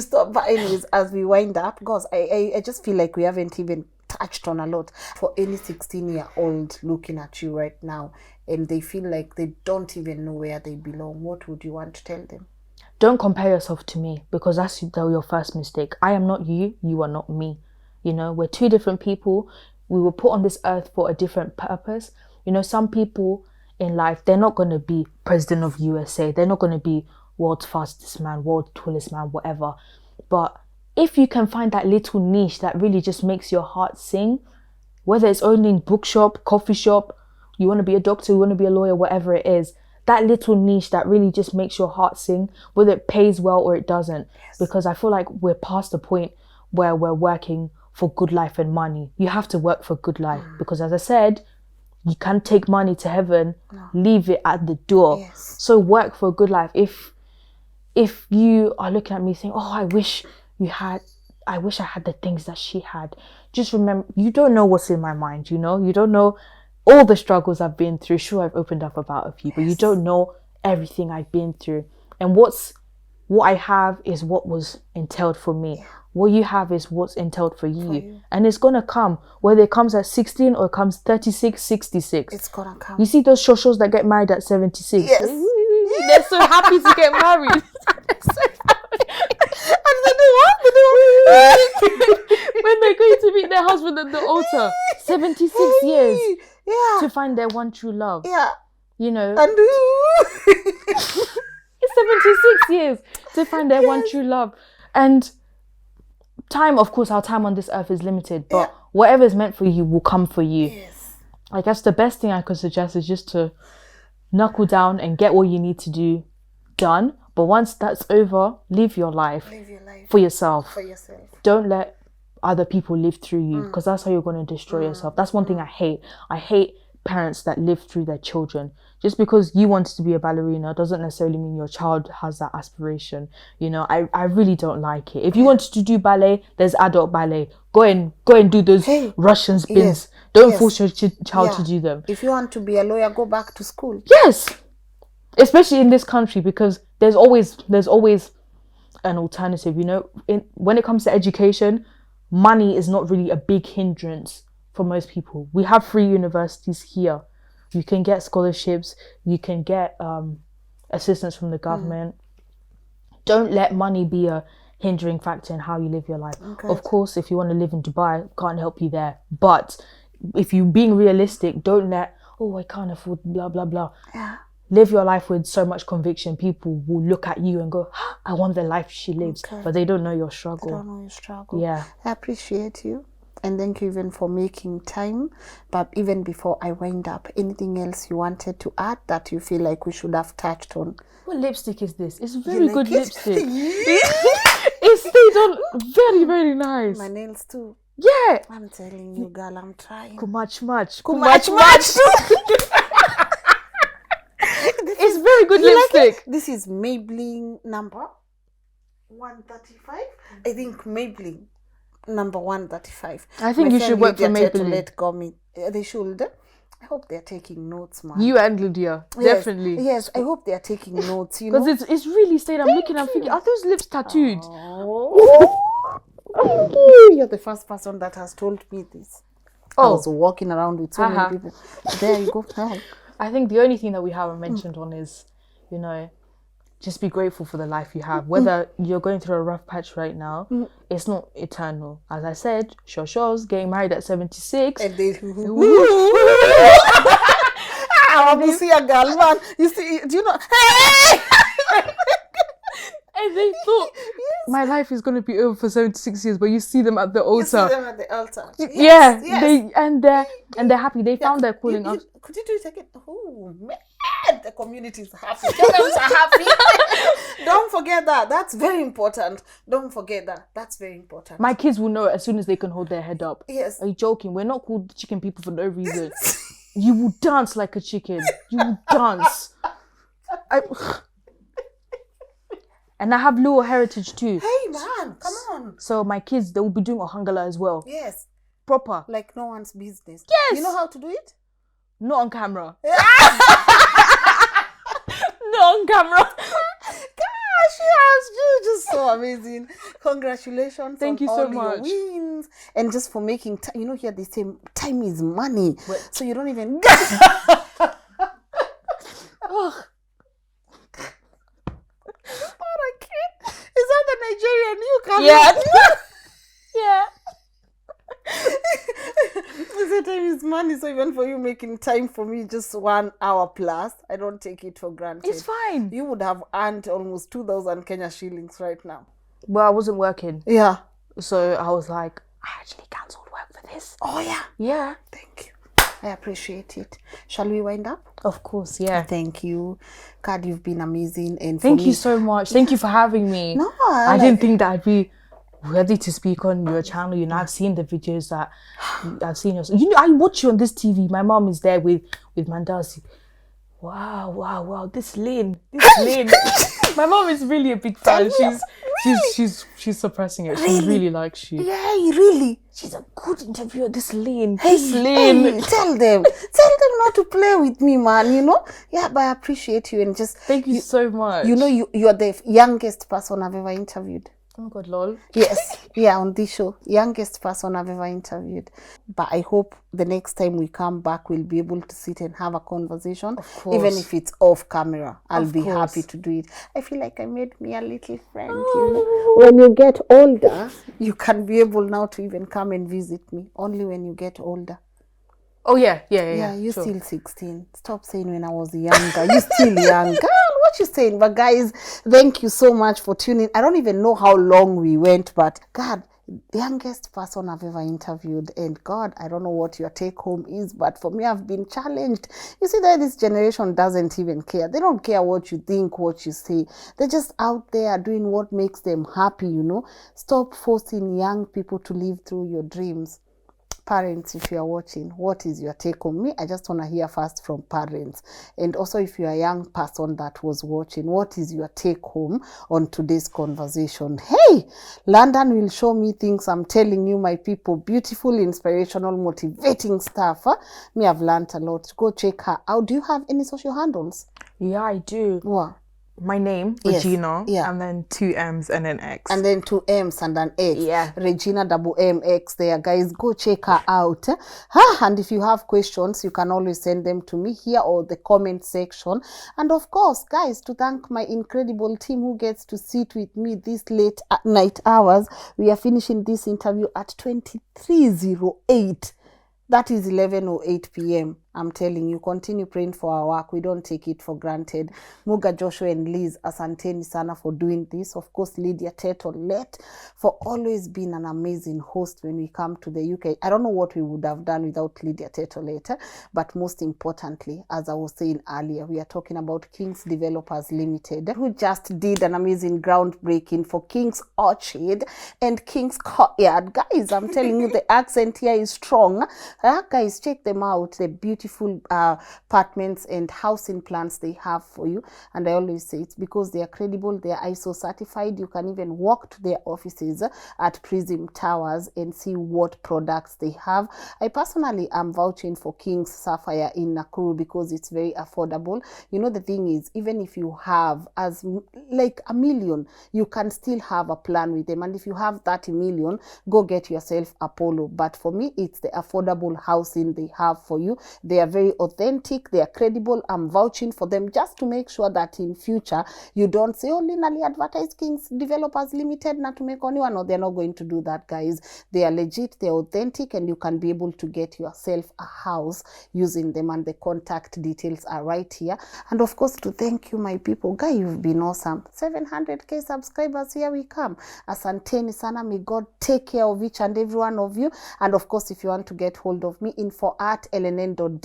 S2: stopped. But anyways, as we wind up, because I just feel like we haven't even touched on a lot. For any 16-year-old looking at you right now and they feel like they don't even know where they belong, what would you want to tell them?
S1: Don't compare yourself to me, because that's your first mistake. I am not you. You are not me. You know, we're two different people. We were put on this earth for a different purpose. You know, some people in life, they're not going to be president of USA. They're not going to be world's fastest man, world's tallest man, whatever. But if you can find that little niche that really just makes your heart sing, whether it's owning bookshop, coffee shop, you want to be a doctor, you want to be a lawyer, whatever it is, that little niche that really just makes your heart sing, whether it pays well or it doesn't. Because I feel like we're past the point where we're working for good life and money. You have to work for good life. Because as I said, you can't take money to heaven, leave it at the door. So work for a good life. If you are looking at me saying, oh, I wish I had the things that she had. Just remember, you don't know what's in my mind, you know? You don't know all the struggles I've been through. Sure, I've opened up about a few, but you don't know everything I've been through. And what I have is what was entailed for me. What you have is what's entailed for you. And it's going to come, whether it comes at 16 or it comes 36, 66.
S2: It's going to come.
S1: You see those shoshos that get married at 76?
S2: Yes.
S1: They're so happy to get married.
S2: And they do what?
S1: When they're going to meet their husband at the altar. 76 years to find their one true love.
S2: Yeah.
S1: You know.
S2: And
S1: it's 76 years to find their one true love. And time, of course, our time on this earth is limited, but whatever is meant for you will come for you. I guess the best thing I could suggest is just to knuckle down and get what you need to do done, But once that's over, live your life. For yourself. Don't let other people live through you, because that's how you're going to destroy yourself. That's one thing I hate. I hate parents that live through their children. Just because you wanted to be a ballerina doesn't necessarily mean your child has that aspiration. You know, I really don't like it. If you wanted to do ballet, there's adult ballet. Go and do those Russian spins.
S2: Yes.
S1: Don't force your child to do them.
S2: If you want to be a lawyer, go back to school.
S1: Yes, especially in this country, because there's always an alternative. You know, when it comes to education, money is not really a big hindrance for most people. We have free universities here. You can get scholarships. You can get assistance from the government. Don't let money be a hindering factor in how you live your life. Okay. Of course, if you want to live in Dubai, can't help you there. But if you're being realistic, don't let, I can't afford blah, blah, blah. Yeah. Live your life with so much conviction. People will look at you and go, I want the life she lives. Okay. But they don't know your struggle.
S2: They don't know your struggle.
S1: Yeah.
S2: I appreciate you. And thank you even for making time. But even before I wind up, anything else you wanted to add that you feel like we should have touched on?
S1: What lipstick is this? It's very good lipstick. It stayed on very, very nice.
S2: My nails too.
S1: Yeah.
S2: I'm telling you, girl, I'm trying.
S1: Much.
S2: It's
S1: very good lipstick.
S2: Like this is Maybelline number 135. I think Maybelline number 135.
S1: I think you should work for Maybelline.
S2: To let go me. They should. I hope they're taking notes, man.
S1: You and Lydia, definitely.
S2: Yes, I hope they're taking notes. You
S1: know, because it's really stayed. I'm thinking, are those lips tattooed?
S2: Oh. You're the first person that has told me this. I was walking around with so many people. There you go.
S1: I think the only thing that we haven't mentioned on is, you know, just be grateful for the life you have. Whether you're going through a rough patch right now, it's not eternal. As I said, Shosho's getting married at 76.
S2: And they... I want to see a girl, man. You see, do you know...
S1: And they thought, my life is going to be over for 76 years, but you see them at the altar.
S2: You see them at the altar.
S1: Yes. They're happy. They found their calling.
S2: Could you do it again? Oh, man. The community is happy. Kenyans are happy. Don't forget that. That's very important. Don't forget that. That's very important.
S1: My kids will know as soon as they can hold their head up.
S2: Yes.
S1: Are you joking? We're not called chicken people for no reason. You will dance like a chicken. You will dance. And I have Luo heritage too.
S2: Hey man, come on.
S1: So my kids, they will be doing Ohangala as well.
S2: Yes.
S1: Proper.
S2: Like no one's business.
S1: Yes.
S2: You know how to do it?
S1: Not on camera. Not on camera.
S2: Gosh, you're just so amazing. Congratulations.
S1: Thank you so much.
S2: Your wins. And just for making time. You know, here they say time is money. Wait. So you don't even... Is that the Nigerian you come?
S1: Yeah. Yeah.
S2: The time is money, so even for you making time for me just 1 hour plus, I don't take it for granted.
S1: It's fine.
S2: You would have earned almost 2,000 Kenya shillings right now.
S1: Well, I wasn't working.
S2: Yeah.
S1: So I was like, I actually cancelled work for this.
S2: Oh yeah.
S1: Yeah.
S2: Thank you. I appreciate it. Shall we wind up?
S1: Of course, yeah.
S2: Thank you. God, you've been amazing. And
S1: thank you so much. Thank you for having me.
S2: No,
S1: I didn't think that I'd be ready to speak on your channel. You know, I've seen the videos that I've seen. You know, I watch you on this TV. My mom is there with Mandasi. Wow. This Lynn. My mom is really a big fan. She's suppressing it. She really likes you.
S2: Yeah, really.
S1: She's a good interviewer. This Lynn.
S2: Hey, tell them not to play with me, man. You know. Yeah, but I appreciate you and just
S1: thank you so much.
S2: You know, you're the youngest person I've ever interviewed.
S1: Oh my God, lol.
S2: Yes, yeah, on this show, youngest person I've ever interviewed. But I hope the next time we come back, we'll be able to sit and have a conversation. Of course. Even if it's off camera, I'll be happy to do it. I feel like I made me a little friend, you know. When you get older, you can be able now to even come and visit me. Only when you get older.
S1: Oh, yeah.
S2: You're still 16. Stop saying when I was younger. You're still young. Girl, what you saying? But guys, thank you so much for tuning. I don't even know how long we went, but God, youngest person I've ever interviewed. And God, I don't know what your take home is, but for me, I've been challenged. You see that this generation doesn't even care. They don't care what you think, what you say. They're just out there doing what makes them happy, you know. Stop forcing young people to live through your dreams. Parents, if you are watching, what is your take on me? I just want to hear first from parents. And also, if you're a young person that was watching, what is your take home on today's conversation? Hey, London will show me things. I'm telling you, my people, beautiful, inspirational, motivating stuff. Me, I've learned a lot. Go check her out. Do you have any social handles?
S1: Yeah, I do.
S2: What?
S1: My name,
S2: Yes,
S1: Regina,
S2: yeah.
S1: and then 2 M's and an X.
S2: And then 2 M's and an X.
S1: Yeah.
S2: Regina MX there, guys. Go check her out. And if you have questions, you can always send them to me here or the comment section. And of course, guys, to thank my incredible team who gets to sit with me this late at night hours. We are finishing this interview at 23:08. That is 11:08 p.m. I'm telling you, continue praying for our work. We don't take it for granted. Muga, Joshua, and Liz, asanteni sana for doing this. Of course, Lydia Teto-Let for always being an amazing host when we come to the UK. I don't know what we would have done without Lydia Teto-Let, but most importantly, as I was saying earlier, we are talking about King's Developers Limited, who just did an amazing groundbreaking for King's Orchard and King's Courtyard. Guys, I'm telling you, the accent here is strong. Guys, check them out. The beautiful apartments and housing plans they have for you. And I always say it's because they are credible, they are ISO certified. You can even walk to their offices at Prism Towers and see what products they have. I personally am vouching for King's Sapphire in Nakuru because it's very affordable. You know, the thing is, even if you have as like $1 million, you can still have a plan with them. And if you have 30 million, go get yourself Apollo. But for me, it's the affordable housing they have for you. They are very authentic, they are credible. I'm vouching for them just to make sure that in future you don't say, oh, Lynn Ali advertised King's Developers Limited not to make anyone. No, they're not going to do that, guys. They are legit, they're authentic, and you can be able to get yourself a house using them, and the contact details are right here. And of course, to thank you, my people. Guy, you've been awesome. 700k subscribers, here we come. Asanteni sana. May God take care of each and every one of you. And of course, if you want to get hold of me, info@lnn.digital.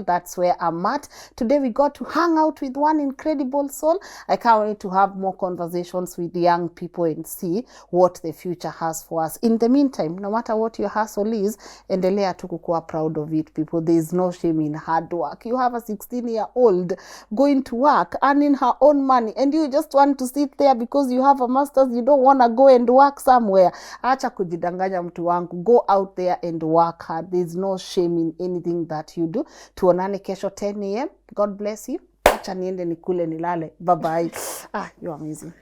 S2: That's where I'm at. Today we got to hang out with one incredible soul. I can't wait to have more conversations with young people and see what the future has for us. In the meantime, no matter what your hustle is, endelea tu kukuwa proud of it, people. There is no shame in hard work. You have a 16-year-old going to work, earning her own money, and you just want to sit there because you have a master's. You don't want to go and work somewhere. Acha kujidanganya mtu wangu. Go out there and work hard. There is no shame in anything that you do. Tuonane kesho 10 a.m. God bless you. Acha niende nikule nilale. Bye bye. You're amazing.